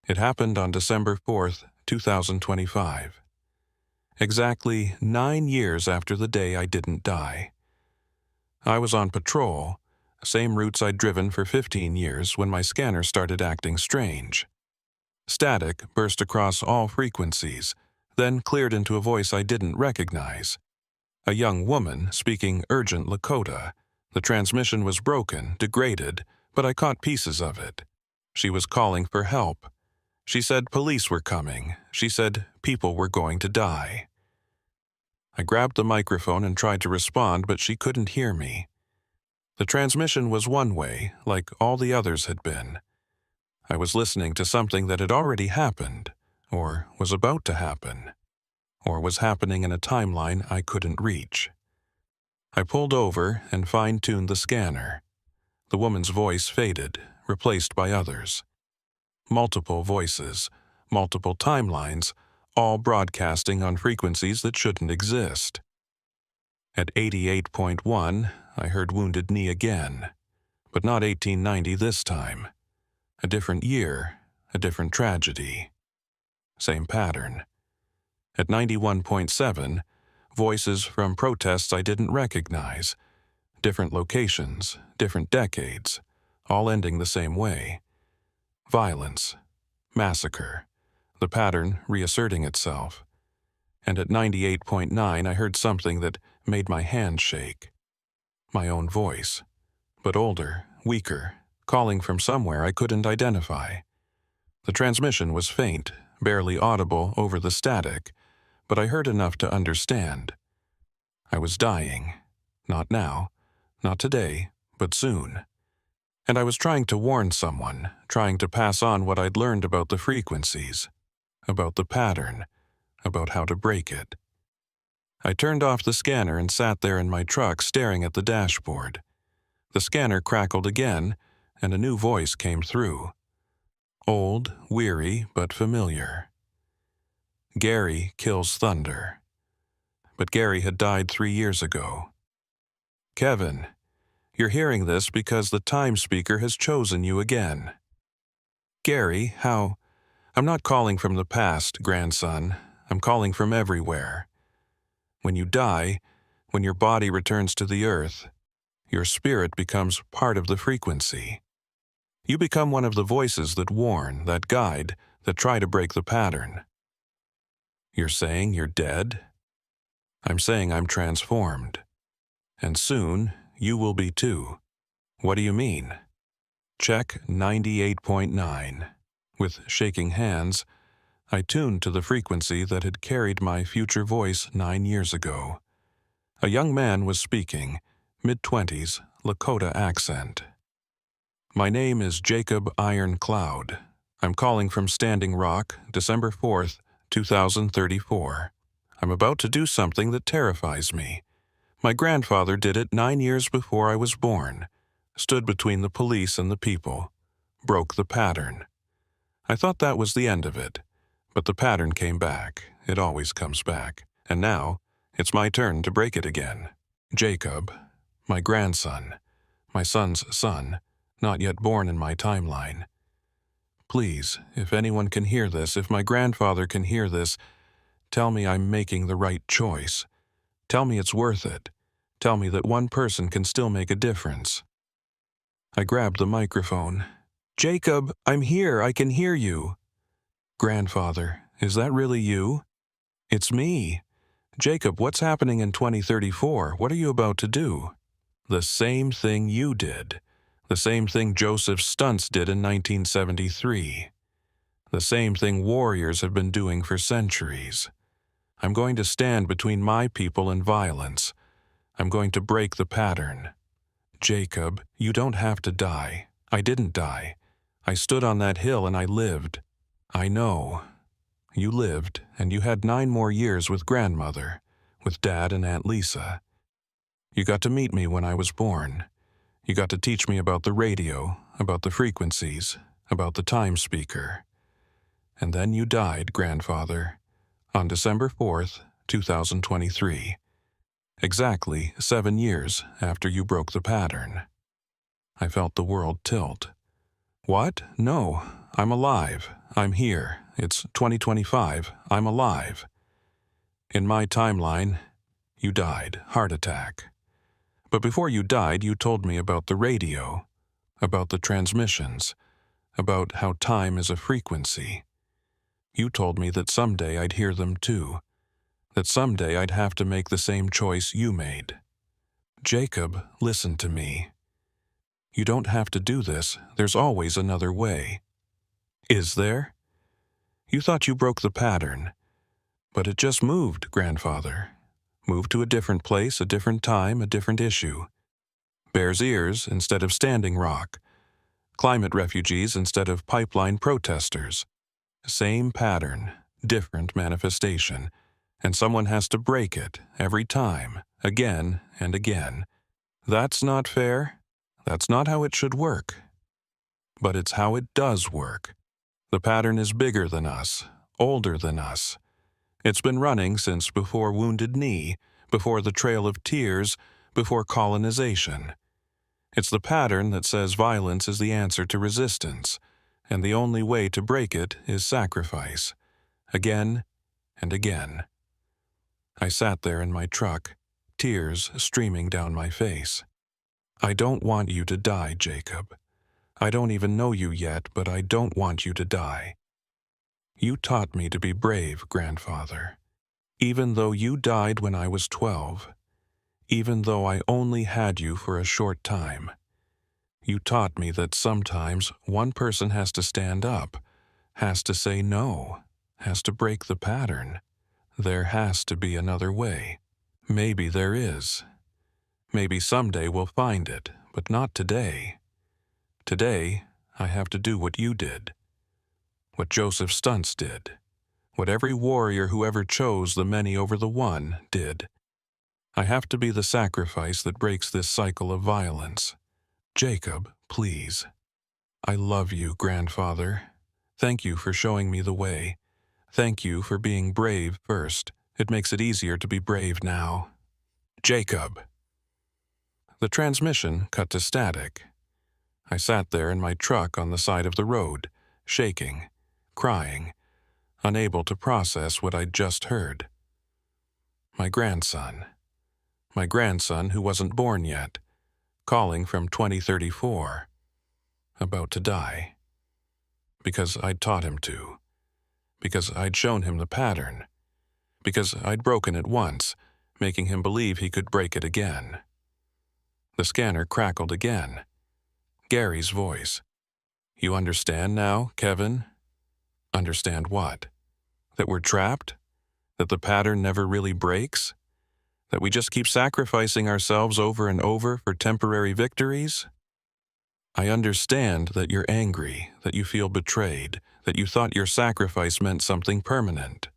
Speaker 1: It happened on December 4th, 2025. Exactly 9 years after the day I didn't die. I was on patrol, same routes I'd driven for 15 years when my scanner started acting strange. Static burst across all frequencies, then cleared into a voice I didn't recognize. A young woman speaking urgent Dakota. The transmission was broken, degraded, but I caught pieces of it. She was calling for help. She said police were coming. She said people were going to die. I grabbed the microphone and tried to respond, but she couldn't hear me. The transmission was one way, like all the others had been. I was listening to something that had already happened, or was about to happen, or was happening in a timeline I couldn't reach. I pulled over and fine-tuned the scanner. The woman's voice faded, replaced by others. Multiple voices, multiple timelines, all broadcasting on frequencies that shouldn't exist. At 88.1, I heard Wounded Knee again, but not 1890 this time. A different year, a different tragedy. Same pattern. At 91.7, voices from protests I didn't recognize. Different locations, different decades, all ending the same way. Violence, massacre, the pattern reasserting itself. And at 98.9, I heard something that made my hand shake. My own voice, but older, weaker, calling from somewhere I couldn't identify. The transmission was faint, barely audible over the static, but I heard enough to understand. I was dying. Not now, not today, but soon. And I was trying to warn someone, trying to pass on what I'd learned about the frequencies, about the pattern, about how to break it. I turned off the scanner and sat there in my truck staring at the dashboard. The scanner crackled again, and a new voice came through. Old, weary, but familiar. Gary kills thunder. But Gary had died 3 years ago. Kevin, you're hearing this because the time speaker has chosen you again. Gary, how? I'm not calling from the past, grandson. I'm calling from everywhere. When you die, when your body returns to the earth, your spirit becomes part of the frequency. You become one of the voices that warn, that guide, that try to break the pattern. You're saying you're dead? I'm saying I'm transformed. And soon, you will be too. What do you mean? Check 98.9. With shaking hands, I tuned to the frequency that had carried my future voice 9 years ago. A young man was speaking, mid-20s, Dakota accent. My name is Jacob Iron Cloud. I'm calling from Standing Rock, December 4th, 2034. I'm about to do something that terrifies me. My grandfather did it 9 years before I was born. Stood between the police and the people. Broke the pattern. I thought that was the end of it. But the pattern came back. It always comes back. And now, it's my turn to break it again. Jacob, my grandson, my son's son, not yet born in my timeline. Please, if anyone can hear this, if my grandfather can hear this, tell me I'm making the right choice. Tell me it's worth it. Tell me that one person can still make a difference. I grabbed the microphone. Jacob, I'm here. I can hear you. Grandfather, is that really you? It's me. Jacob, what's happening in 2034? What are you about to do? The same thing you did. The same thing Joseph Stunts did in 1973. The same thing warriors have been doing for centuries. I'm going to stand between my people and violence. I'm going to break the pattern. Jacob, you don't have to die. I didn't die. I stood on that hill and I lived. I know. You lived, and you had 9 more years with grandmother, with Dad and Aunt Lisa. You got to meet me when I was born. You got to teach me about the radio, about the frequencies, about the time speaker. And then you died, grandfather, on December 4th, 2023. Exactly 7 years after you broke the pattern. I felt the world tilt. What? No, I'm alive. I'm here, It's 2025. I'm alive. In my timeline, you died, heart attack. But before you died, you told me about the radio, about the transmissions, about how time is a frequency. You told me that someday I'd hear them too, that someday I'd have to make the same choice you made. Jacob, listen to me. You don't have to do this. There's always another way. Is there? You thought you broke the pattern. But it just moved, grandfather. Moved to a different place, a different time, a different issue. Bears ears instead of Standing Rock. Climate refugees instead of pipeline protesters. Same pattern, different manifestation. And someone has to break it every time, again and again. That's not fair. That's not how it should work. But it's how it does work. The pattern is bigger than us, older than us. It's been running since before Wounded Knee, before the Trail of Tears, before colonization. It's the pattern that says violence is the answer to resistance, and the only way to break it is sacrifice, again and again. I sat there in my truck, tears streaming down my face. I don't want you to die, Jacob. I don't even know you yet, but I don't want you to die. You taught me to be brave, grandfather. Even though you died when I was 12, even though I only had you for a short time, you taught me that sometimes one person has to stand up, has to say no, has to break the pattern. There has to be another way. Maybe there is. Maybe someday we'll find it, but not today. Today, I have to do what you did. What Joseph Stuntz did. What every warrior who ever chose the many over the one did. I have to be the sacrifice that breaks this cycle of violence. Jacob, please. I love you, grandfather. Thank you for showing me the way. Thank you for being brave first. It makes it easier to be brave now. Jacob. The transmission cut to static. I sat there in my truck on the side of the road, shaking, crying, unable to process what I'd just heard. My grandson who wasn't born yet, calling from 2034, about to die. Because I'd taught him to. Because I'd shown him the pattern. Because I'd broken it once, making him believe he could break it again. The scanner crackled again. Gary's voice. You understand now, Kevin? Understand what? That we're trapped? That the pattern never really breaks? That we just keep sacrificing ourselves over and over for temporary victories? I understand that you're angry, that you feel betrayed, that you thought your sacrifice meant something permanent.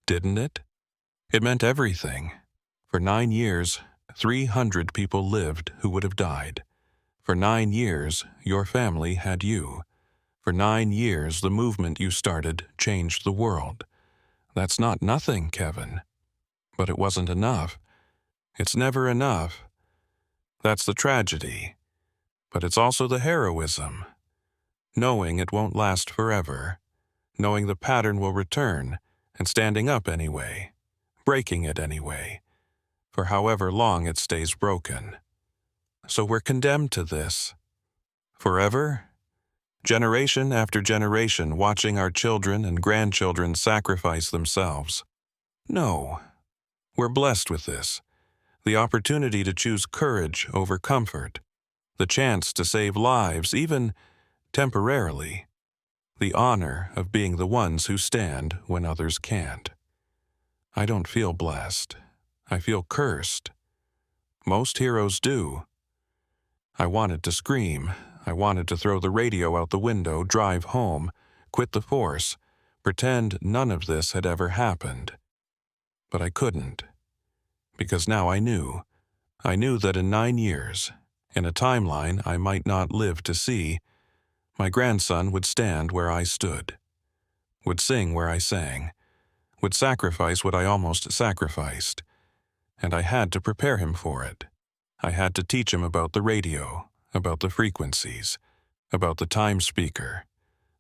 Speaker 1: Didn't it? It meant everything. For 9 years, 300 people lived who would have died. For 9 years, your family had you. For 9 years, the movement you started changed the world. That's not nothing, Kevin. But it wasn't enough. It's never enough. That's the tragedy. But it's also the heroism. Knowing it won't last forever. Knowing the pattern will return, and standing up anyway. Breaking it anyway. For however long it stays broken. So we're condemned to this. Forever? Generation after generation watching our children and grandchildren sacrifice themselves. No. We're blessed with this. The opportunity to choose courage over comfort. The chance to save lives, even temporarily. The honor of being the ones who stand when others can't. I don't feel blessed. I feel cursed. Most heroes do. I wanted to scream. I wanted to throw the radio out the window, drive home, quit the force, pretend none of this had ever happened. But I couldn't. Because now I knew. I knew that in 9 years, in a timeline I might not live to see, my grandson would stand where I stood, would sing where I sang, would sacrifice what I almost sacrificed. And I had to prepare him for it. I had to teach him about the radio, about the frequencies, about the time speaker,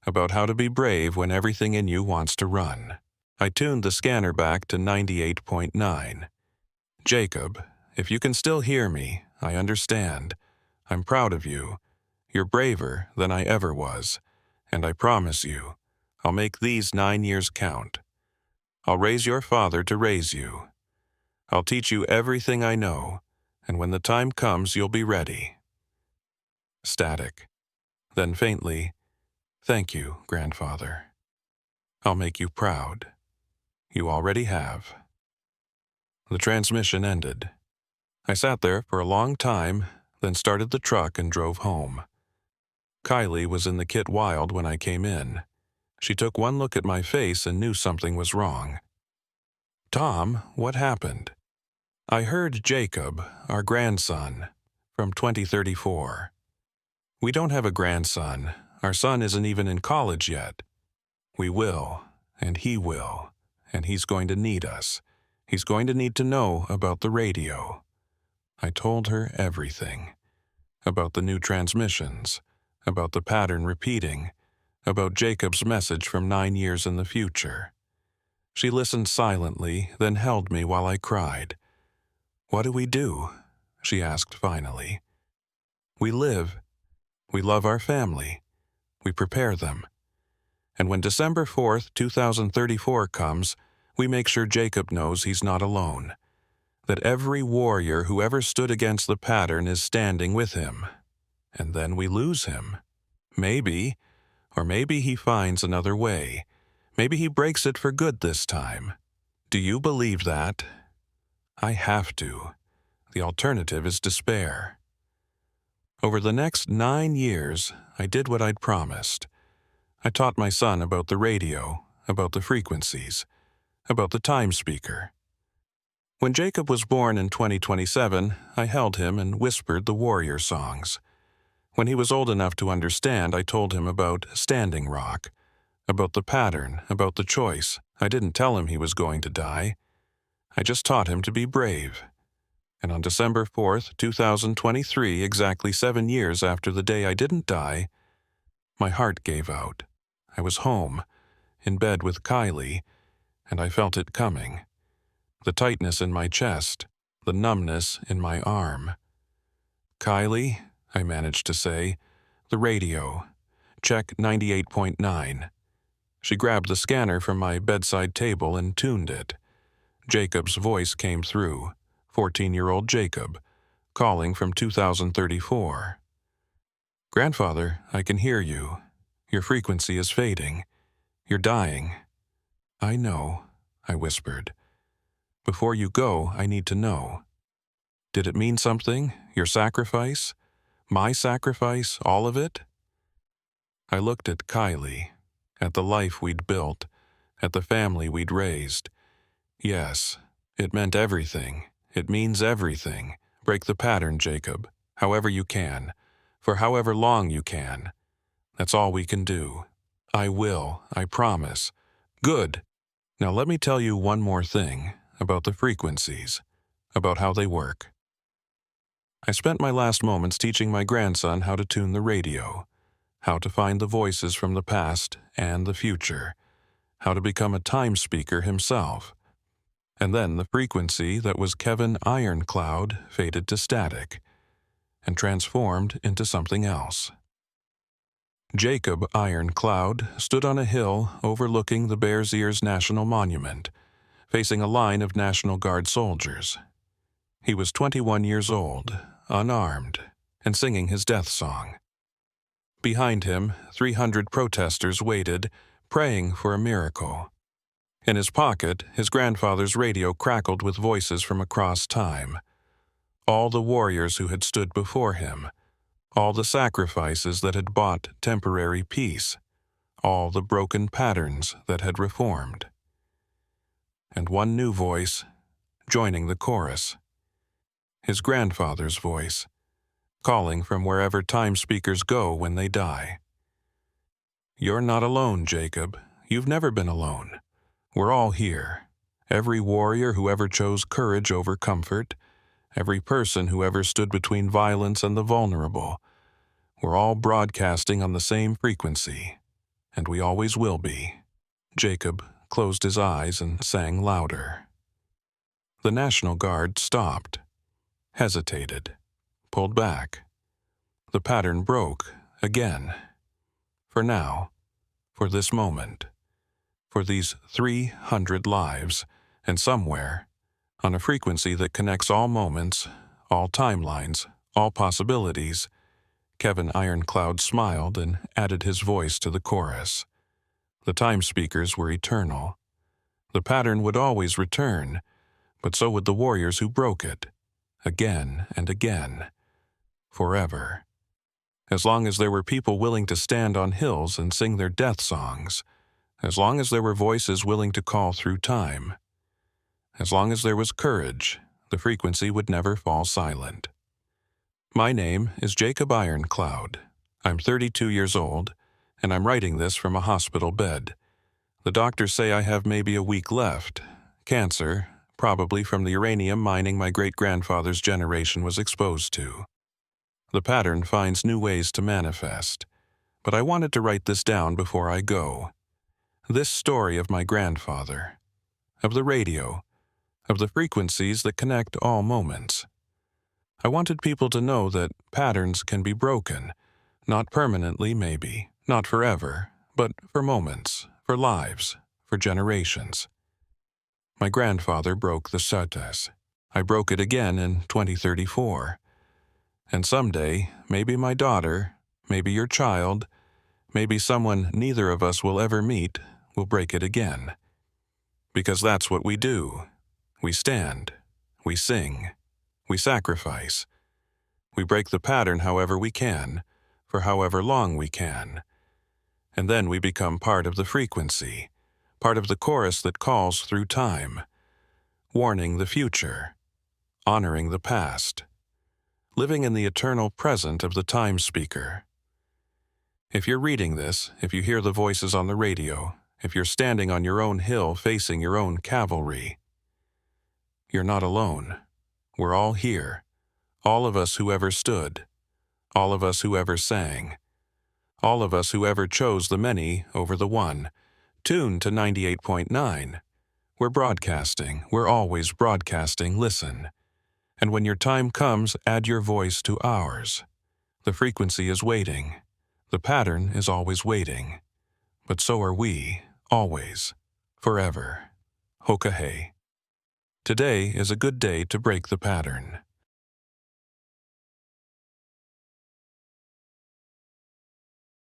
Speaker 1: about how to be brave when everything in you wants to run. I tuned the scanner back to 98.9. Jacob, if you can still hear me, I understand. I'm proud of you. You're braver than I ever was, and I promise you, I'll make these 9 years count. I'll raise your father to raise you. I'll teach you everything I know, and when the time comes, you'll be ready. Static. Then faintly, thank you, grandfather. I'll make you proud. You already have. The transmission ended. I sat there for a long time, then started the truck and drove home. Kylie was in the kit wild when I came in. She took one look at my face and knew something was wrong. Tom, what happened? I heard Jacob, our grandson, from 2034. We don't have a grandson. Our son isn't even in college yet. We will, and he will, and he's going to need us. He's going to need to know about the radio. I told her everything. About the new transmissions, about the pattern repeating, about Jacob's message from 9 years in the future. She listened silently, then held me while I cried. What do we do? She asked finally. We live. We love our family. We prepare them. And when December 4th, 2034 comes, we make sure Jacob knows he's not alone. That every warrior who ever stood against the pattern is standing with him. And then we lose him. Maybe, or maybe he finds another way. Maybe he breaks it for good this time. Do you believe that? I have to. The alternative is despair. Over the next 9 years, I did what I'd promised. I taught my son about the radio, about the frequencies, about the time speaker. When Jacob was born in 2027, I held him and whispered the warrior songs. When he was old enough to understand, I told him about Standing Rock, about the pattern, about the choice. I didn't tell him he was going to die. I just taught him to be brave. And on December 4th, 2023, exactly 7 years after the day I didn't die, my heart gave out. I was home, in bed with Kylie, and I felt it coming. The tightness in my chest, the numbness in my arm. Kylie, I managed to say, the radio. Check 98.9. She grabbed the scanner from my bedside table and tuned it. Jacob's voice came through, 14-year-old Jacob, calling from 2034. Grandfather, I can hear you. Your frequency is fading. You're dying. I know, I whispered. Before you go, I need to know. Did it mean something, your sacrifice? My sacrifice, all of it? I looked at Kylie, at the life we'd built, at the family we'd raised. Yes, it meant everything. It means everything. Break the pattern, Jacob, however you can, for however long you can. That's all we can do. I will, I promise. Good. Now let me tell you one more thing about the frequencies, about how they work. I spent my last moments teaching my grandson how to tune the radio, how to find the voices from the past and the future, how to become a time speaker himself. And then the frequency that was Kevin Ironcloud faded to static and transformed into something else. Jacob Ironcloud stood on a hill overlooking the Bears Ears National Monument, facing a line of National Guard soldiers. He was 21 years old, unarmed, and singing his death song. Behind him, 300 protesters waited, praying for a miracle. In his pocket, his grandfather's radio crackled with voices from across time. All the warriors who had stood before him, all the sacrifices that had bought temporary peace, all the broken patterns that had reformed. And one new voice, joining the chorus. His grandfather's voice, calling from wherever time speakers go when they die. You're not alone, Jacob. You've never been alone. We're all here. Every warrior who ever chose courage over comfort, every person who ever stood between violence and the vulnerable. We're all broadcasting on the same frequency. and we always will be. Jacob closed his eyes and sang louder. The National Guard stopped, hesitated, pulled back. The pattern broke again. For now, for this moment, for these 300 lives, and somewhere, on a frequency that connects all moments, all timelines, all possibilities, Kevin Ironcloud smiled and added his voice to the chorus. The time speakers were eternal. The pattern would always return, but so would the warriors who broke it, again and again, forever. As long as there were people willing to stand on hills and sing their death songs, as long as there were voices willing to call through time, as long as there was courage, the frequency would never fall silent. My name is Jacob Ironcloud. I'm 32 years old, and I'm writing this from a hospital bed. The doctors say I have maybe a week left. Cancer, probably from the uranium mining my great-grandfather's generation was exposed to. The pattern finds new ways to manifest, but I wanted to write this down before I go. This story of my grandfather, of the radio, of the frequencies that connect all moments. I wanted people to know that patterns can be broken, not permanently maybe, not forever, but for moments, for lives, for generations. My grandfather broke the Satas. I broke it again in 2034. And someday, maybe my daughter, maybe your child, maybe someone neither of us will ever meet, will break it again. Because that's what we do. We stand, we sing, we sacrifice. We break the pattern however we can, for however long we can. And then we become part of the frequency, part of the chorus that calls through time, warning the future, honoring the past, living in the eternal present of the time speaker. If you're reading this, if you hear the voices on the radio, if you're standing on your own hill facing your own cavalry, you're not alone. We're all here, all of us who ever stood, all of us who ever sang, all of us who ever chose the many over the one, tuned to 98.9. We're broadcasting, we're always broadcasting, listen. And when your time comes, add your voice to ours. The frequency is waiting. The pattern is always waiting. But so are we, always, forever. Hokahe. Today is a good day to break the pattern.